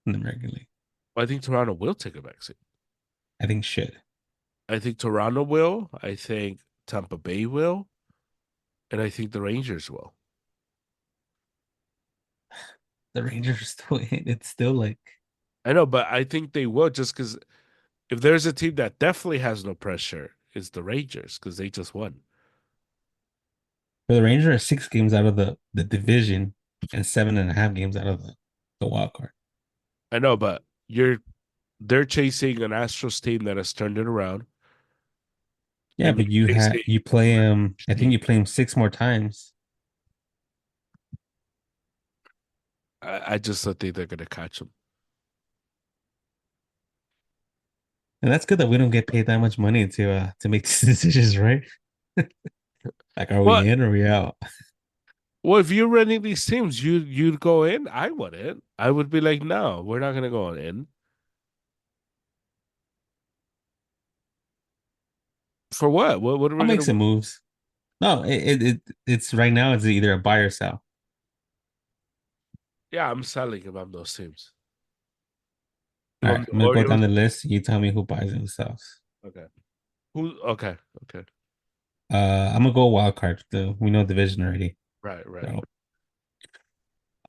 in the American League. I think Toronto will take a backseat. I think should. I think Toronto will. I think Tampa Bay will, and I think the Rangers will. The Rangers are still in. It's still like I know, but I think they will just because if there's a team that definitely has no pressure, it's the Rangers because they just won. for the Rangers are 6 games out of the division and 7.5 games out of the wild card. I know, but they're chasing an Astros team that has turned it around, Yeah, and but you're chasing you play a him. I think team. you play him 6 more times, I just don't think they're gonna catch them. and that's good that we don't get paid that much money to make these decisions, right? Like, are we Well, in or are we out? well, if you're running these teams, you'd go in. I wouldn't. I would be like, no, we're not gonna go in. For what? What are I'll we make gonna? some moves. No, it's right now. It's either a buy or sell. Yeah, I'm selling if I'm those teams. If All I'm right, the I'm gonna go down Orioles, the list. You tell me who buys and sells. okay. Who? Okay, okay. I'm gonna go wild card. We know division already. Right, right.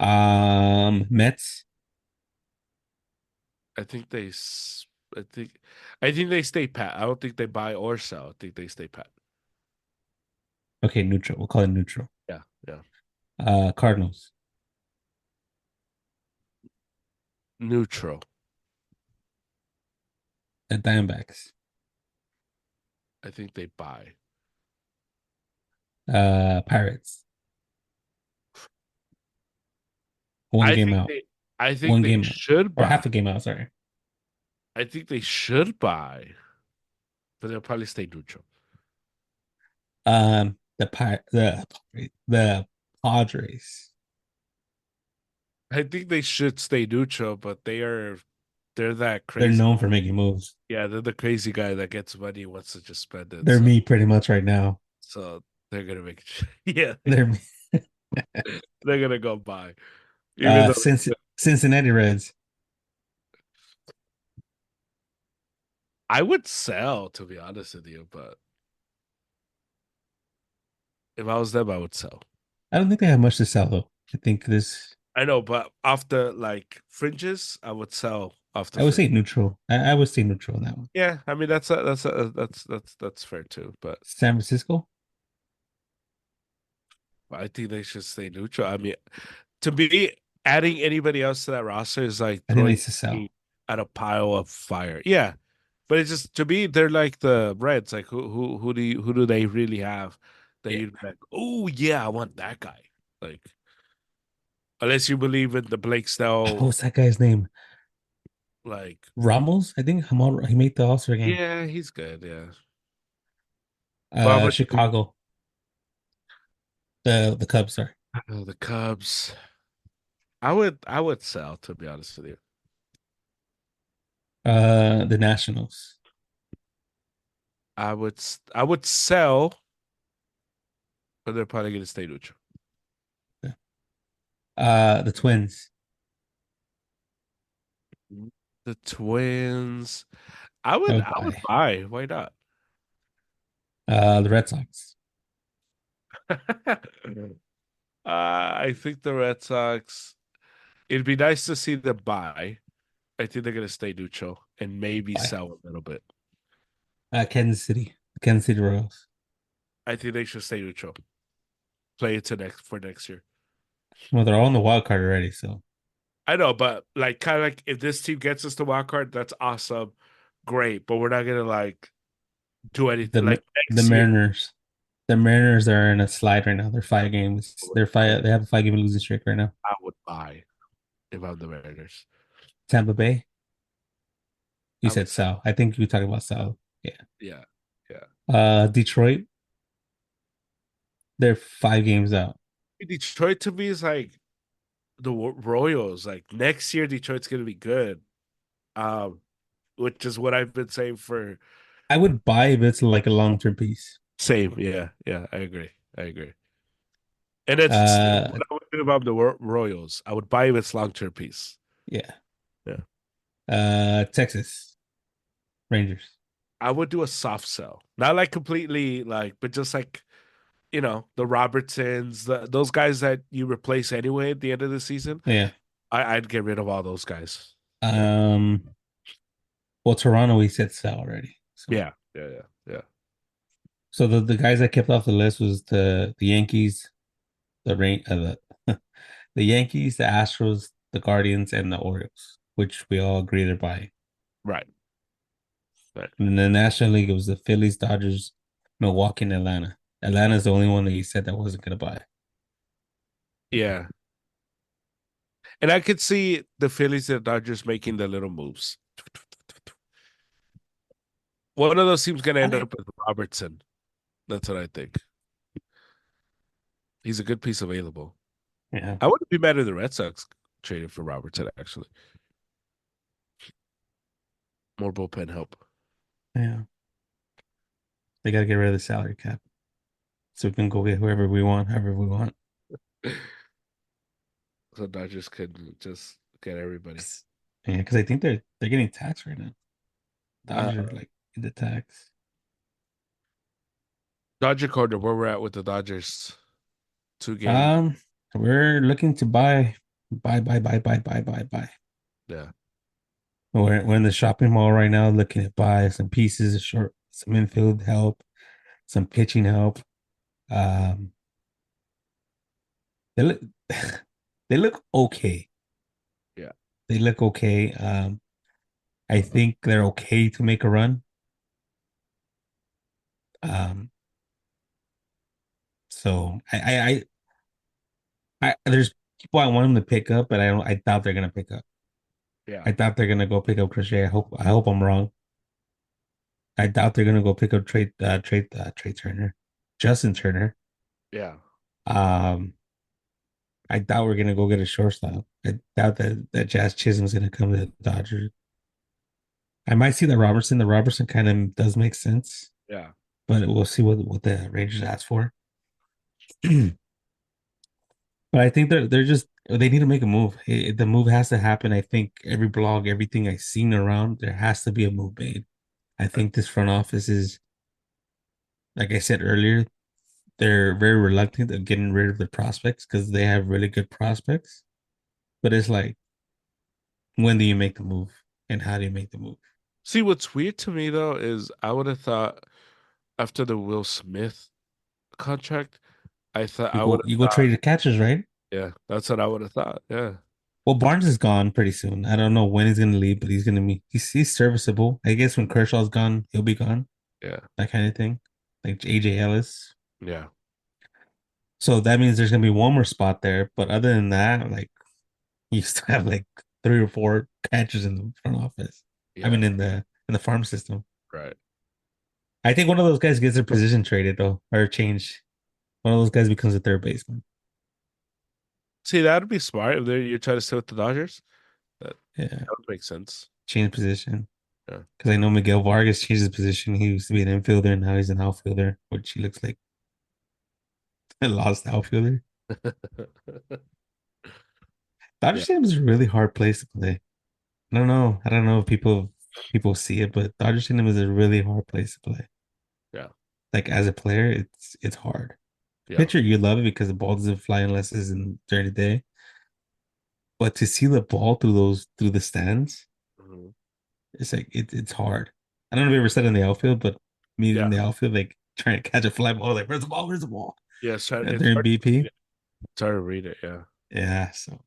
So, Mets. I think I think, I think they stay pat. I don't think they buy or sell. I think they stay pat. Okay, neutral. We'll call it neutral. Yeah, yeah. Cardinals. Neutral. Diamondbacks. I think they buy. Pirates. One I game think out. they. I think One they game out. should Or half buy. a game out. Sorry. I think they should buy, but they'll probably stay neutral. The Padres. I think they should stay neutral, but they're that They're crazy. known for making moves. Yeah, they're the crazy guy that gets money and wants to just spend it. They're me pretty much right now. So they're gonna make it. Yeah, They're me. they're gonna go buy. Even though Cincinnati Reds. I would sell, to be honest with you, but if I was them, I would sell. I don't think they have much to sell though. I think this. I know, but off the like fringes, I would sell off the I would fringe. say neutral. I would say neutral on that one. Yeah, I mean that's fair too. But San Francisco. I think they should stay neutral. I mean, to me, adding anybody else to that roster is like I think they throwing need to sell. me at a pile of fire. Yeah, but it's just to me, they're like the Reds. Like who do they really have that Yeah. you'd be like, oh yeah, I want that guy. Like Unless you believe in the Blake Snell, What's that guy's name? like, Ramos, I think. He made the All-Star game. yeah, he's good. Yeah. But how about you? Chicago, the Cubs. Sorry, The Cubs. I would sell, to be honest with you. the Nationals, I would sell, but they're probably gonna stay neutral. the Twins, The Twins. I I would would I would buy. buy. Why not? The Red Sox, I think the Red Sox. It'd be nice to see them buy. I think they're gonna stay neutral and maybe buy. sell a little bit. Kansas City Royals. I think they should stay neutral. Play it to next year. Well, they're all in the wild card already, so I know, but like kind of like if this team gets us the wild card, that's awesome, great. But we're not gonna like do anything the like the next year. Mariners. The Mariners are in a slide right now. They're 5 games. They're five. They have a 5 game losing streak right now. I would buy if I'm the Mariners. Tampa Bay. You I would said say, Sal. I think you were talking about Sal. Yeah. yeah, yeah. Detroit. They're 5 games out. Detroit to me is like the Royals. Like next year, Detroit's gonna be good. Um, which is what I've been saying for I would buy if it's like a long term piece. same. Yeah, yeah. I agree. I agree. And it's Uh, what I would do about the Royals. I would buy if it's long term piece. yeah. Yeah. Texas Rangers. I would do a soft sell, not like completely like, but just like the Robertsons, those guys that you replace anyway at the end of the season. Yeah. I'd get rid of all those guys. Yeah, Um. Well, Toronto we said Sal already. So yeah, yeah, yeah, yeah. the guys I kept off the list was the Yankees, the rain the the Yankees, the Astros, the Guardians, and the Orioles, which we all agree they're buying. Right, right. And in the National League, it was the Phillies, Dodgers, Milwaukee, and Atlanta. Atlanta's the only one that you said that wasn't going to buy. Yeah, and I could see the Phillies and Dodgers making the little moves. One of those teams gonna end I up with Robertson. That's what I think. He's a good piece available. Yeah, I wouldn't be mad if the Red Sox traded for Robertson. Actually, more bullpen help. yeah. They got to get rid of the salary cap so we can go get whoever we want, however we want. So Dodgers could just get everybody. Yeah, because I think they're getting taxed right now. Uh, Dodgers like in the tax. Dodger corner, where we're at with the Dodgers. 2 game. Um, we're looking to buy. Yeah. We're in the shopping mall right now, looking to buy some pieces, some infield help, some pitching help. Um, they look they look okay. Yeah. They look okay. I think they're okay to make a run. Um, so there's people I want them to pick up, but I doubt they're gonna pick up. Yeah. I doubt they're gonna go pick up Crochet. I hope I'm wrong. I doubt they're gonna go pick up Trey Turner, Justin Turner. Yeah. Um, I doubt we're gonna go get a shortstop. I doubt that Jazz Chisholm's gonna come to the Dodgers. I might see the Robertson. The Robertson kind of does make sense, Yeah. but we'll see what the Rangers ask for. But I think they're just they need to make a move. The move has to happen. I think every blog, everything I've seen around, there has to be a move made. I think this front office is, like I said earlier, they're very reluctant of getting rid of their prospects because they have really good prospects. But it's like, when do you make the move and how do you make the move? See, what's weird to me though is I would have thought after the Will Smith contract, You I would go have you go thought, trade the catchers, right? yeah, that's what I would have thought. Yeah. Well, Barnes is gone pretty soon. I don't know when he's gonna leave, but he's serviceable. I guess when Kershaw's gone, he'll be gone. Yeah. That kind of thing. Like AJ Ellis. Yeah. So that means there's gonna be one more spot there. But other than that, like you still have like three or four catchers in the front office. I Yeah, mean in the farm system. right. I think one of those guys gets their position traded though, or changed. One of those guys becomes a third baseman. See, that'd be smart if you're trying to stay with the Dodgers. That Yeah, that would make sense. change position. Yeah. Because I know Miguel Vargas changed his position. He used to be an infielder, and now he's an outfielder, which he looks like a lost outfielder. Dodger Yeah, Stadium is a really hard place to play. I don't know. I don't know if people see it, but Dodger Stadium is a really hard place to play. yeah, Like as a player, it's hard. yeah. Pitcher, you love it because the ball doesn't fly unless it's in during the day. But to see the ball through the stands, Mhm. it's like it's hard. I don't know if you ever sat in the outfield, but me in Yeah, the outfield, like trying to catch a fly ball, like where's the ball? Where's the ball? yeah. It's During hard. BP. It's hard to read it. Yeah. Yeah, so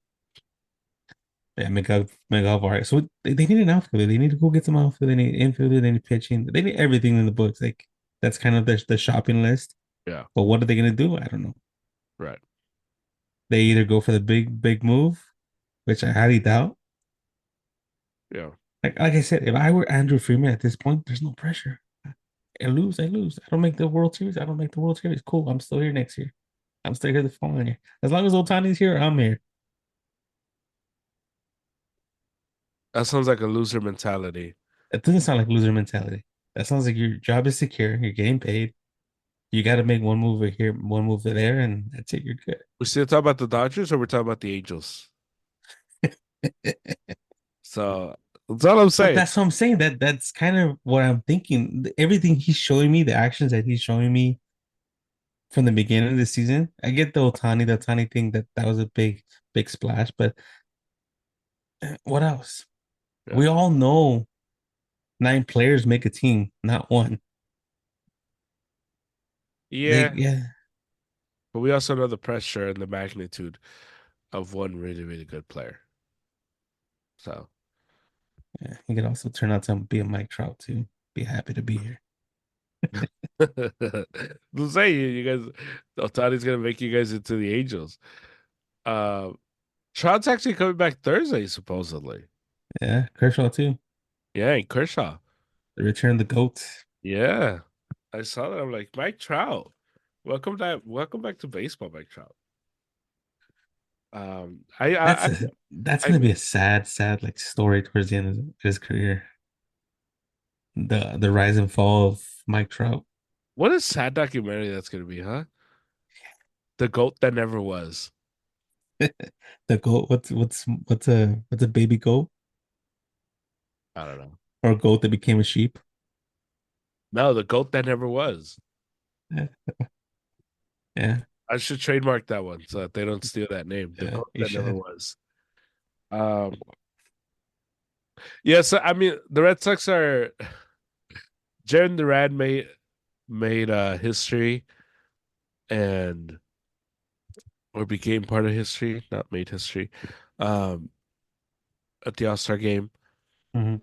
yeah, Miguel Vargas. So they need an outfielder. They need to go get some outfield. They need infielder. They need pitching. They need everything in the books. Like that's kind of the shopping list. Yeah. But what are they gonna do? I don't know. Right. They either go for the big move, which I highly doubt. Yeah. Like I said, if I were Andrew Freeman at this point, there's no pressure. I lose, I lose. I don't make the World Series. I don't make the World Series. Cool. I'm still here next year. I'm still here the following year. As long as Otani's here, I'm here. That sounds like a loser mentality. It doesn't sound like loser mentality. That sounds like your job is secure. You're getting paid. You got to make one move here, one move there, and that's it. You're good. We still talking about the Dodgers or we're talking about the Angels? So that's all I'm But saying. that's what I'm saying. That's kind of what I'm thinking. Everything he's showing me, the actions that he's showing me from the beginning of the season. I get the Otani thing that was a big splash. But what else? Yeah. We all know nine players make a team, not one. Yeah. Yeah, But we also know the pressure and the magnitude of one really, really good player. So yeah. He could also turn out to be a Mike Trout too. Be happy to be here. we'll say you guys Otani's gonna make you guys into the Angels. Uh Trout's actually coming back Thursday, supposedly. Yeah, Kershaw too. Yeah, and Kershaw. The return of the goats. Yeah. I saw that. I'm like, Mike Trout. Welcome back to baseball, Mike Trout. Um I I I, That's I gonna be a sad like story towards the end of his career. The rise and fall of Mike Trout. what a sad documentary that's gonna be, huh? The GOAT that never was. The goat. What's a baby goat I don't know. or a goat that became a sheep? No, the GOAT that never was. Yeah, yeah, I should trademark that one so that they don't steal that name. The yeah. GOAT You that never should. was. Um, yeah, so I mean the Red Sox are Jaron Duran made history and or became part of history, not made history. Um, at the All-Star game. Mhm.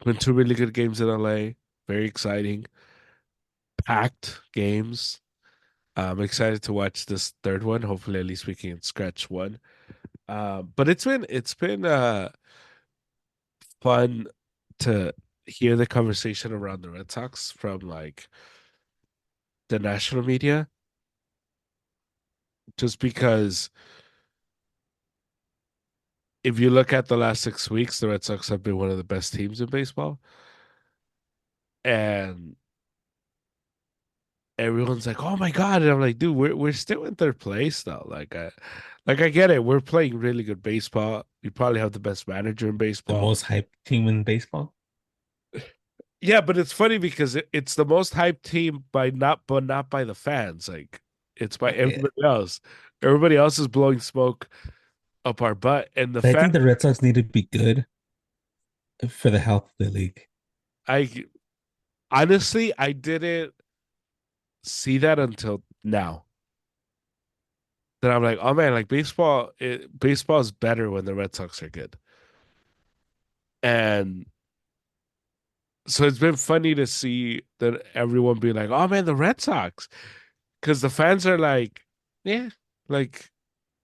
Been two really good games in LA. Very exciting. Packed games. I'm excited to watch this third one. Hopefully at least we can scratch one. But it's been fun to hear the conversation around the Red Sox from like the national media, just because if you look at the last 6 weeks, the Red Sox have been one of the best teams in baseball, and everyone's like, "Oh my God!" And I'm like, "Dude, we're still in third place though. Like I get it. We're playing really good baseball. We probably have the best manager in The baseball. most hyped team in baseball. Yeah, but it's funny because it's the most hyped team but not by the fans. Like it's by Yeah. everybody else. Everybody else is blowing smoke up our butt, and the But I fans. think the Red Sox need to be good for the health of the league. I honestly I didn't see that until now. Then I'm like, oh man, like baseball is better when the Red Sox are good, and so it's been funny to see that everyone be like, oh man, the Red Sox. because the fans are like, yeah, like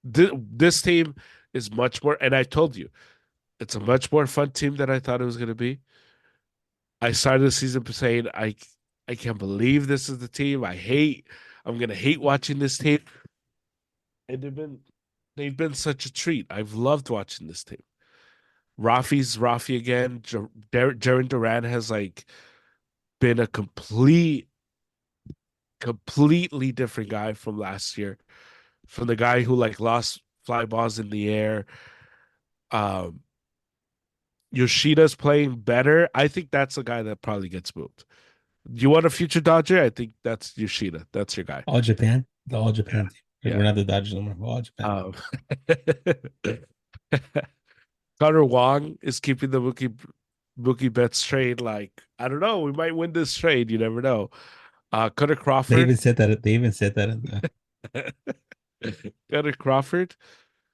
this team is much more. And I told you, it's a much more fun team than I thought it was going to be. I started the season saying I can't believe this is the team. I'm gonna hate watching this team. And they've been such a treat. I've loved watching this team. Rafi's Rafi again. Jaron Duran has like been a completely different guy from last year. From the guy who like lost fly balls in the air. Um, Yoshida's playing better. I think that's a guy that probably gets moved. You want a future Dodger? I think that's Yoshida. That's your guy. All Japan, the All Yeah. Japan team. Like, we're Yeah. not the Dodgers anymore. All Japan. Um, Connor Wong is keeping the Mookie Betts trade. Like, I don't know. We might win this trade. You never know. Connor They Crawford. even said that. They even said that in the. Connor Crawford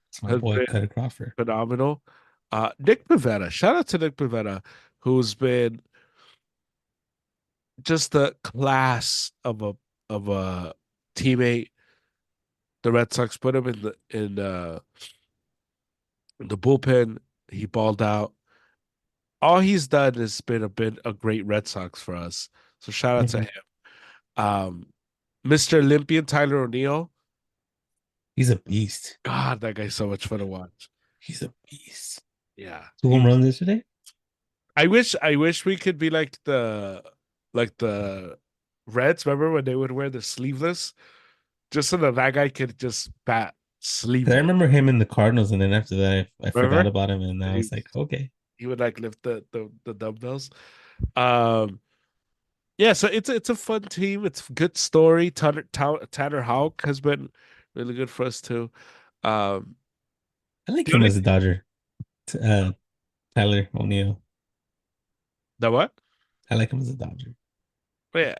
It's my has boy been Cutter Crawford. phenomenal. Nick Pivetta. Shout out to Nick Pivetta, who's been just the class of a teammate. The Red Sox put him in the bullpen. He balled out. All he's done has been a great Red Sox for us. So shout out to Mhm. him. Um, Mr. Olympian Tyler O'Neill. He's a beast. God, that guy's so much fun to watch. He's a beast. Yeah, 2 home runs yesterday. I wish we could be like the Reds. Remember when they would wear the sleeveless, just so that guy could just bat 'Cause I sleeveless. remember him in the Cardinals, and then after that, I forgot Remember? about him, and now He, it's like, okay, he would like lift the dumbbells. Um, yeah, so it's a fun team. It's a good story. Tanner Houck has been really good for us too. Um, I like the him only as a Dodger. Tyler O'Neill. the what? I like him as a Dodger. Yeah,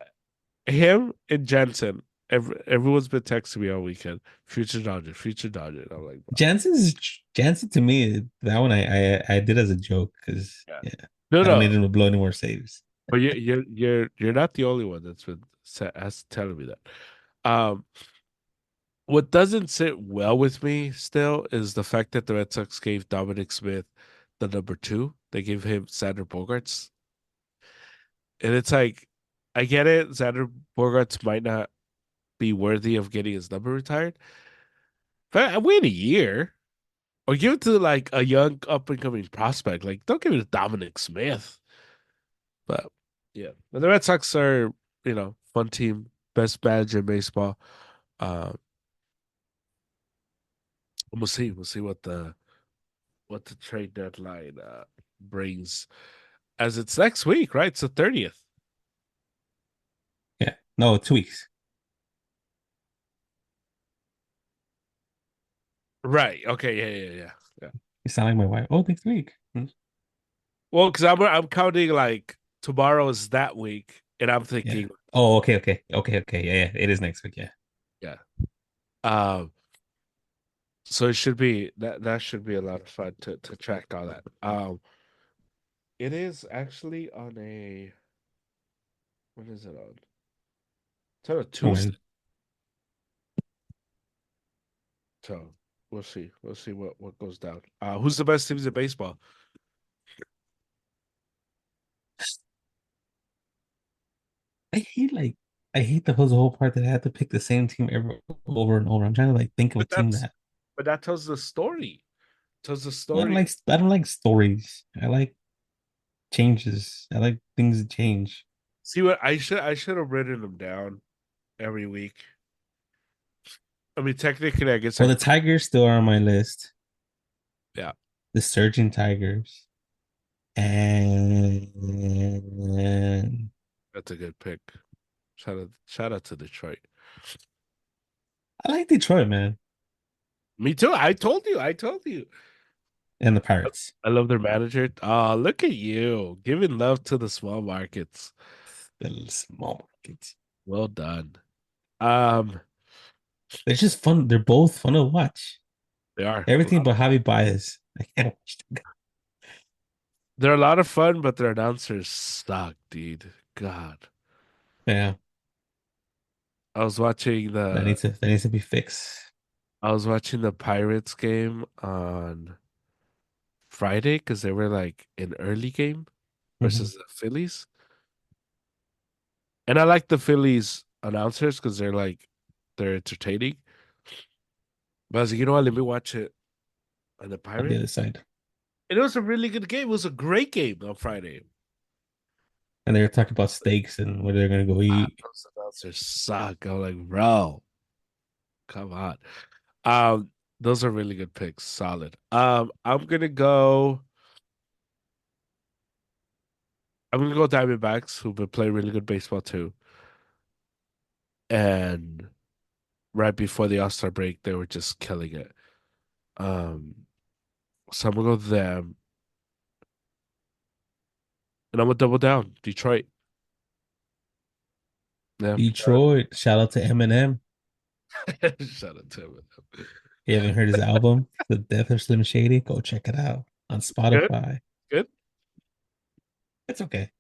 him and Jensen. Everyone's been texting me all weekend. Future Dodger, future Dodger. And I'm like, bro, Jansen to me, that one I did as a joke because yeah. yeah, No, I don't no. need him to blow any more saves. But you're not the only one that's been telling me that. Um, what doesn't sit well with me still is the fact that the Red Sox gave Dominic Smith the number two. They gave him Xander Bogaerts, and it's like, I get it. Xander Bogaerts might not be worthy of getting his number retired, but I wait a year or give it to like a young up and coming prospect. Like, don't give it to Dominic Smith. But yeah, but the Red Sox are, fun team, best manager in baseball. Uh, we'll see. We'll see what the trade deadline brings, as it's next week, right? It's the 30th. Yeah, no, 2 weeks. Right. Okay. Yeah. Yeah. Yeah. Yeah. You sound like my wife. Oh, next week. Hmm. Well, because I'm counting like tomorrow is that week, and I'm Yeah. thinking, Oh, okay. Yeah, it is next week. Yeah. yeah. Um. So it should be that should be a lot of fun to track all that. It is actually on a when is it on? It's on a Tuesday. When So we'll see. We'll see what goes down. Who's the best teams in baseball? I hate like I hate the whole part that I have to pick the same team over and over. I'm trying to like think of a But team that's that but that tells the story. Tells the I don't story. like. I don't like stories. I like changes. I like things to change. See what I should have written them down every week. I mean, technically, I guess Well, the Tigers still are on my list. yeah, The Surging Tigers, and that's a good pick. Shout out to Detroit. I like Detroit, man, Me too. I told you. I told you. and the Pirates. I love their manager. Oh, look at you giving love to the small markets. The small markets. Well done. Um, They're just fun. They're both fun to watch. they are. Everything but Javi Baez. I can't watch the guy. They're a lot of fun, but their announcers suck, dude. God. Yeah. I was watching the That needs to be fixed. I was watching the Pirates game on Friday because they were like an early game Hmm. versus the Phillies. And I like the Phillies announcers because they're entertaining. But I was like, you know what? Let me watch it on the On the Pirates. other side. And it was a really good game. It was a great game on Friday. And they were talking about steaks and where they're gonna go eat. Those announcers suck. I'm like, bro, come on. Those are really good picks. Solid. I'm gonna go Diamondbacks, who've been playing really good baseball too. And right before the All-Star break, they were just killing it. Um, so I'm gonna go them, and I'm gonna double down. Detroit. Yeah. Detroit. Shout out to Eminem. Shout out to him. You haven't heard his album, The Death of Slim Shady? Go check it out on Good, Spotify. good. It's okay.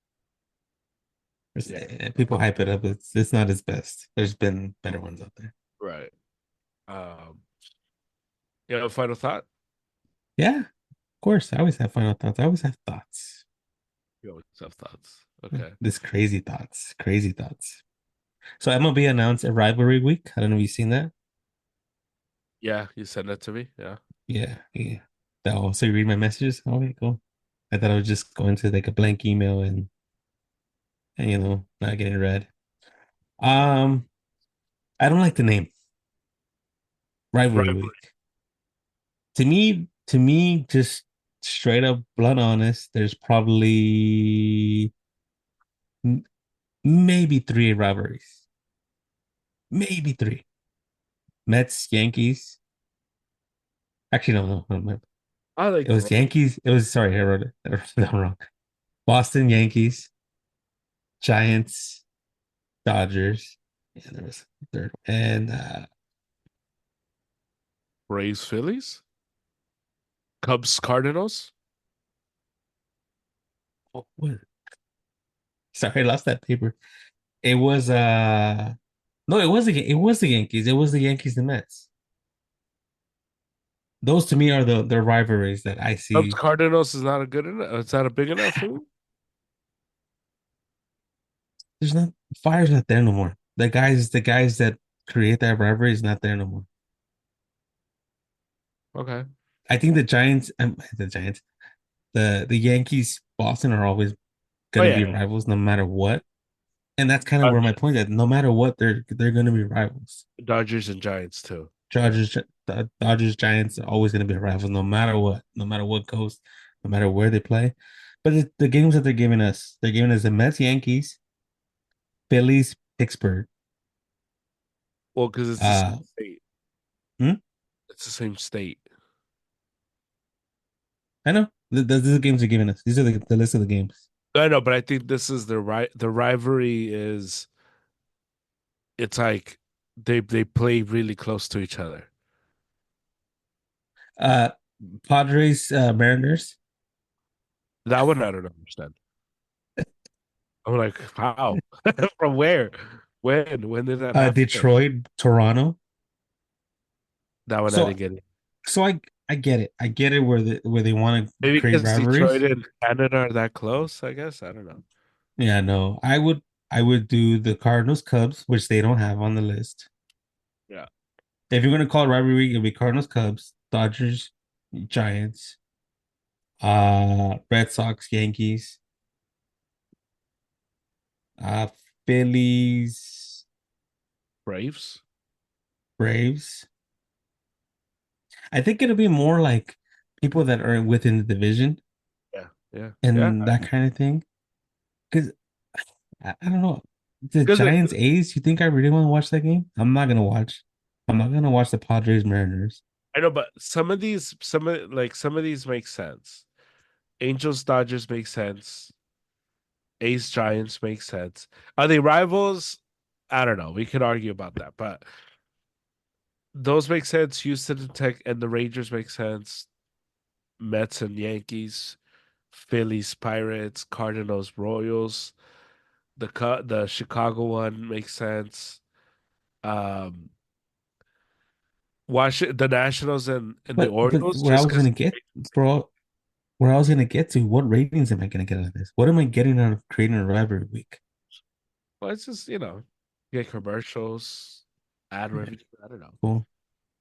Yeah, People hype it up. It's not his best. There's been better ones out there. right. Final thought. Yeah, of course. I always have final thoughts. I always have thoughts. You always have thoughts. Okay. This crazy thoughts. Crazy thoughts. So MLB announced a rivalry week. I don't know if you've seen that. Yeah, you sent that to me. Yeah. Yeah, yeah. Oh, so you read my messages? Okay, cool. I thought I was just going to like a blank email and not getting read. Um, I don't like the name rivalry Right. week. To me, just straight up blunt honest, there's probably m- maybe three rivalries. Maybe three. Mets, Yankees. Actually, no. I like It the was Yankees. It was sorry, I wrote it. I wrote it down wrong. Boston Yankees, Giants, Dodgers. Yeah, there was a third. And Braves, Phillies, Cubs, Cardinals. what? Sorry, I lost that paper. It was no, it was the Yankees. It was the Yankees, the Mets. Those to me are the rivalries that I Cubs, see. Cardinals is not a good enough. It's not a big enough for you. There's not fire's not there no more. The guys that create that rivalry is not there no more. Okay. I think the Giants, the Yankees, Boston are always Oh gonna yeah, be yeah. rivals no matter what. And that's kind of where my Dodgers, point is. No matter what, they're gonna be rivals. Dodgers and Giants too. Dodgers, Giants are always gonna be rivals no matter what goes, no matter where they play. But the games that they're giving us the Mets, Yankees, Phillies, Pittsburgh. Well, because it's the same Uh, state. hmm? It's the same state. I know. These are the games they're giving us. These are the list of the games. I know, but I think this is the rivalry is it's like they play really close to each other. Uh, Padres, Mariners, That one I don't understand. I'm like, how? From where? When did that happen? Detroit, Toronto. That one I So didn't get it. so I get it. I get it where they want to Maybe create because Detroit rivalries. and Canada are that close, I guess. I don't know. Yeah, no. I would do the Cardinals Cubs, which they don't have on the list. Yeah. If you're gonna call it rivalry, it'll be Cardinals Cubs, Dodgers, Giants, Red Sox, Yankees, uh Phillies, Braves? Braves. I think it'll be more like people that are within the division Yeah. Yeah. Yeah. and that kind of thing. Because I don't know. The Because Giants A's, you think I really want to watch that game? I'm not gonna watch. I'm not gonna watch the Padres Mariners. I know, but some of these make sense. Angels, Dodgers make sense. Ace, Giants make sense. Are they rivals? I don't know. We could argue about that, but those make sense. Houston and Tech and the Rangers make sense. Mets and Yankees, Phillies, Pirates, Cardinals, Royals. The Chicago one makes sense. Um, the Nationals and the But Orioles just because. where I was gonna get to, what ratings am I gonna get out of this? What am I getting out of creating a rivalry week? Well, it's just get commercials, ad Yeah, revenue. I don't know. cool.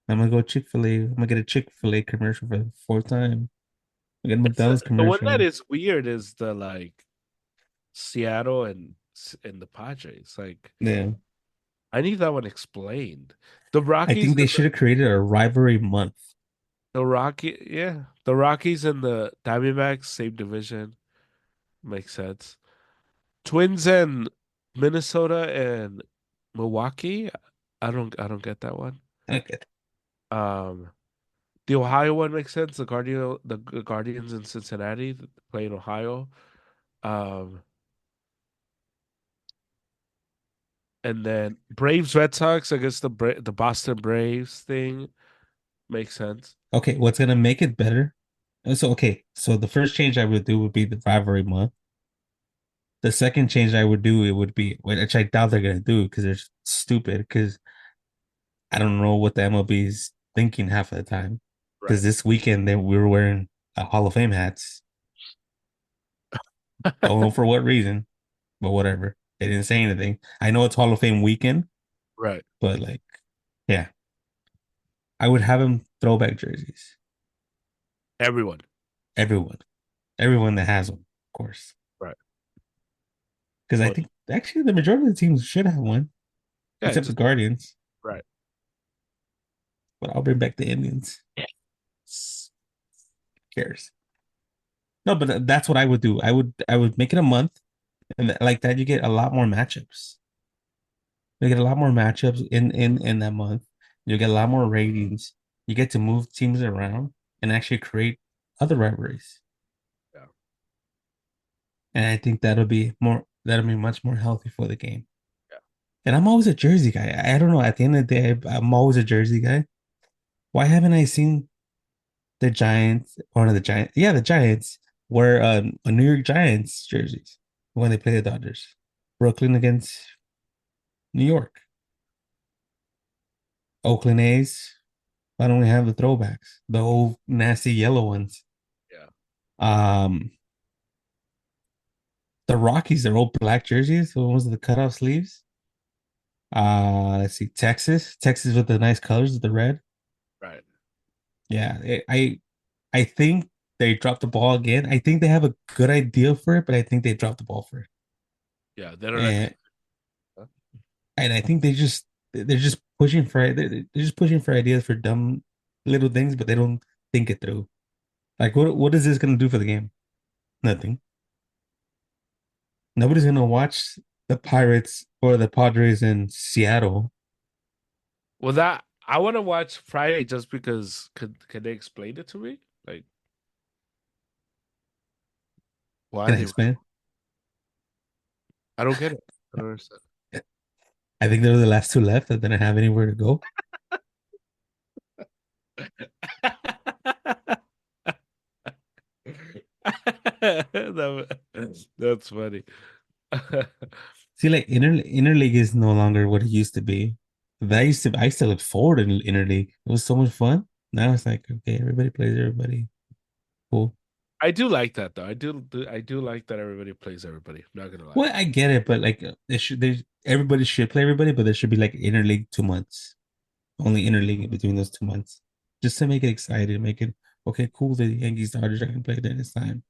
I'm gonna go Chick-fil-A. I'm gonna get a Chick-fil-A commercial for the fourth time. I get a It's McDonald's the one that commercial. is weird is the like Seattle and the Padres. Like Yeah. I need that one explained. The I Rockies think they and should have created a rivalry month. the Rockies and the Diamondbacks, same division, makes sense. Twins and Minnesota and Milwaukee. I don't get that one. Okay. Um, the Ohio one makes sense. The Guardians in Cincinnati that play in Ohio. Um, and then Braves Red Sox. I guess the Boston Braves thing makes sense. Okay, what's gonna make it better? So the first change I would do would be the rivalry month. The second change I would do it would be, which I doubt they're gonna do because they're stupid. Because I don't know what the MLB is thinking half of the time. Because Right. this weekend we were wearing Hall of Fame hats. Don't know for what reason, but whatever. They didn't say anything. I know it's Hall of Fame weekend, Right. but like, yeah, I would have them throwback jerseys. Everyone. Everyone, everyone that has them, of course. Right. Because I Well, think actually the majority of the teams should have one, yeah, except the just Guardians. right. But I'll bring back the Indians. Yes. Who cares? No, but that's what I would do. I would make it a month, and like that you get a lot more matchups. You get a lot more matchups in that month. You get a lot more ratings. You get to move teams around and actually create other rivalries. Yeah. And I think that'll be much more healthy for the game. Yeah. And I'm always a Jersey guy. I don't know. At the end of the day, I'm always a Jersey guy. Why haven't I seen the Giants, one of the Giants? Yeah, the Giants wear a New York Giants jerseys when they play the Dodgers. Brooklyn against New York. Oakland A's. Why don't we have the throwbacks? The old nasty yellow ones. Yeah. Um, the Rockies, their old black jerseys. The ones with the cutoff sleeves. Let's see, Texas with the nice colors with the red. Right. Yeah, I think they dropped the ball again. I think they have a good idea for it, but I think they dropped the ball for it. Yeah. They don't And exist. Huh? and I think they're just pushing for ideas for dumb little things, but they don't think it through. Like what is this gonna do for the game? Nothing. Nobody's gonna watch the Pirates or the Padres in Seattle. Well, that I want to watch Friday just because could they explain it to me? Like why Can I they explain? I don't get it. I don't understand. I think they're the last two left that didn't have anywhere to go. That's funny. See, like interleague is no longer what it used to be. I used to look forward to interleague. It was so much fun. Now it's like, okay, everybody plays everybody. Cool. I do like that though. I do like that everybody plays everybody. I'm not gonna lie. Well, I get it, but like everybody should play everybody, but there should be like interleague 2 months. Only interleague between those 2 months. Just to make it exciting, make it okay, cool. The Yankees Dodgers are gonna play during this time.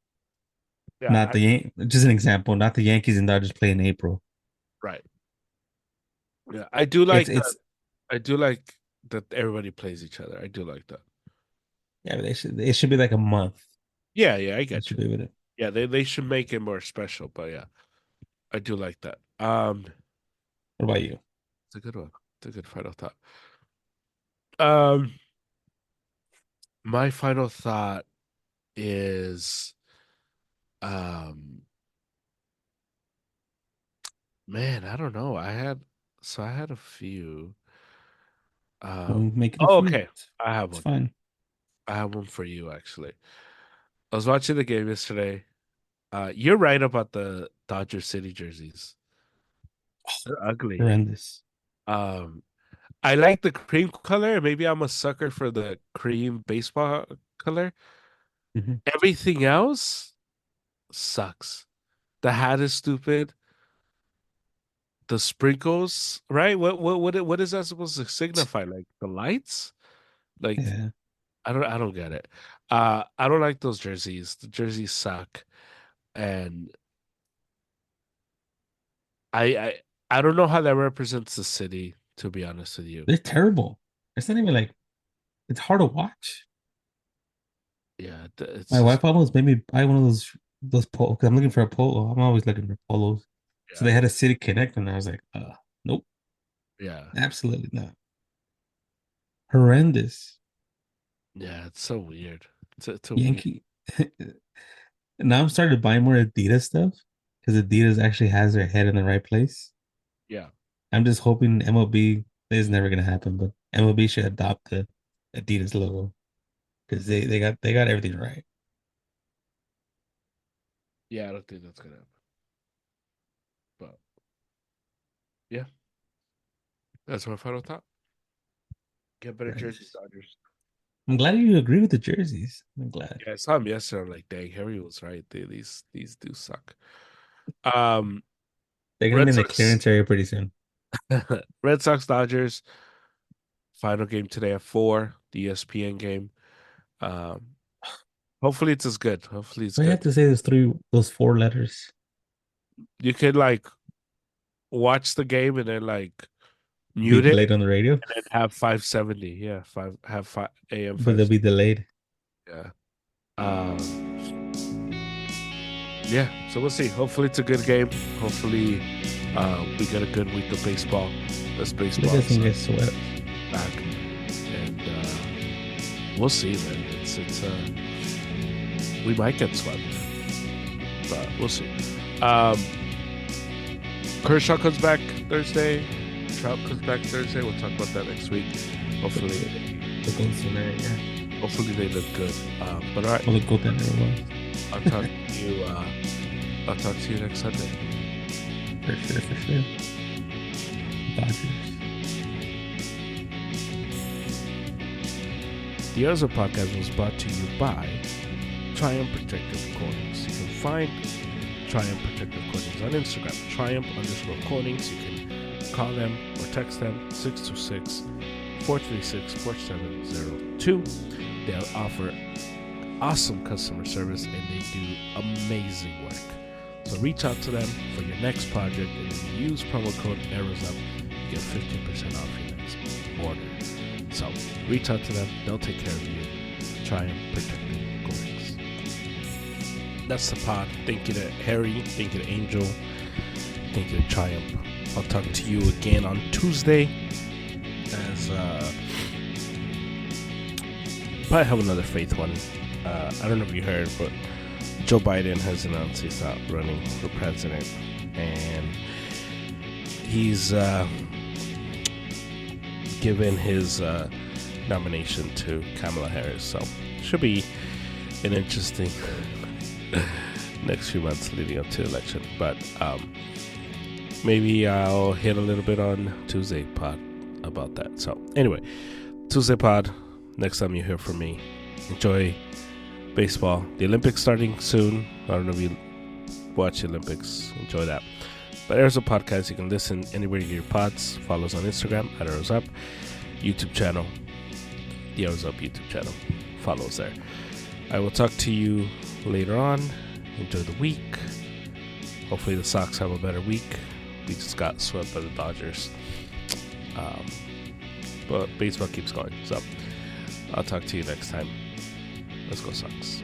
Yeah, Not the just an example, not the Yankees and Dodgers play in April. right. Yeah, I do It's like that. it's I do like that everybody plays each other. I do like that. yeah, it should be like a month. Yeah, yeah, I It get should you. be with it. Yeah, they should make it more special, but yeah, I do like that. What about you? It's a good one. It's a good final thought. Um, my final thought is, um, man, I don't know. I had a few. We'll make it a Oh, few. okay. I have It's one. fine. I have one for you, actually. I was watching the game yesterday. You're right about the Dodger City jerseys. They're ugly. Horrendous. Um, I like the cream color. Maybe I'm a sucker for the cream baseball color. Mhm. Everything else sucks. The hat is stupid. The sprinkles, right? What is that supposed to signify? Like the lights? Like Yeah, I don't get it. I don't like those jerseys. The jerseys suck. And I I I don't know how that represents the city, to be honest with you. they're terrible. It's not even like it's hard to watch. Yeah, it's My just wife almost made me buy one of those polo. Cause I'm looking for a polo. I'm always looking for polos. So yeah, they had a City Connect, and I was like, nope, yeah, absolutely not. Horrendous. yeah. It's so weird. It's a weird. Yankee. Now I'm starting to buy more Adidas stuff because Adidas actually has their head in the right place. Yeah, I'm just hoping MLB is never gonna happen, but MLB should adopt the Adidas logo because they got everything right. yeah. I don't think that's gonna happen. But yeah, that's my final thought. Get better jerseys, Horrendous. Dodgers. I'm glad you agree with the jerseys. I'm glad Yeah, I saw him yesterday. I'm like, dang, Harry was right. These do suck. Um, they're gonna be Red in the Sox, clearance area pretty soon. Red Sox, Dodgers. Final game today at 4. The ESPN game. Um, hopefully it's as good. Hopefully it's So I good. have to say those four letters You could like watch the game and then like be mute it delayed on the radio, and then have 570. Yeah, five AM but they'll 5. be delayed. Yeah. Yeah. So we'll see. Hopefully it's a good game. Hopefully we get a good week of baseball. This Look baseball at is some get swept. back, and we'll see, man. It's we might get swept, but we'll see. Um, Kershaw comes back Thursday. Trout comes back Thursday. We'll talk about that next week. Hopefully, The Golden Tonight, yeah. hopefully they look good. But all right, Well, the Golden was I'll talk to you. I'll talk to you next Sunday. for sure, for sure. Dodgers. The Urza podcast was brought to you by Triumph Protective Coatings. You can find Triumph Protective Coatings on Instagram, Triumph_coatings. You can call them or text them 626-436-4702. They'll offer awesome customer service and they do amazing work. So reach out to them for your next project, and if you use promo code ARROWSUP, you get 15% off your next order. So reach out to them, they'll take care of you. Triumph Protective Coatings. That's the pod. Thank you to Harry, thank you to Angel, thank you to Triumph. I'll talk to you again on Tuesday as probably have another faith one. I don't know if you heard, but Joe Biden has announced he's not running for president, and he's given his nomination to Kamala Harris. So should be an interesting next few months leading up to the election. But maybe I'll hit a little bit on Tuesday pod about that. So anyway, Tuesday pod. Next time you hear from me, enjoy baseball. The Olympics starting soon. I don't know if you watch the Olympics. Enjoy that. But there's a podcast you can listen anywhere you get your pods. Follow us on Instagram at ArrowsUp, YouTube channel, the Arrows Up YouTube channel. Follow us there. I will talk to you later on. Enjoy the week. Hopefully the Sox have a better week. We just got swept by the Dodgers. But baseball keeps going. So I'll talk to you next time. Let's go Sox.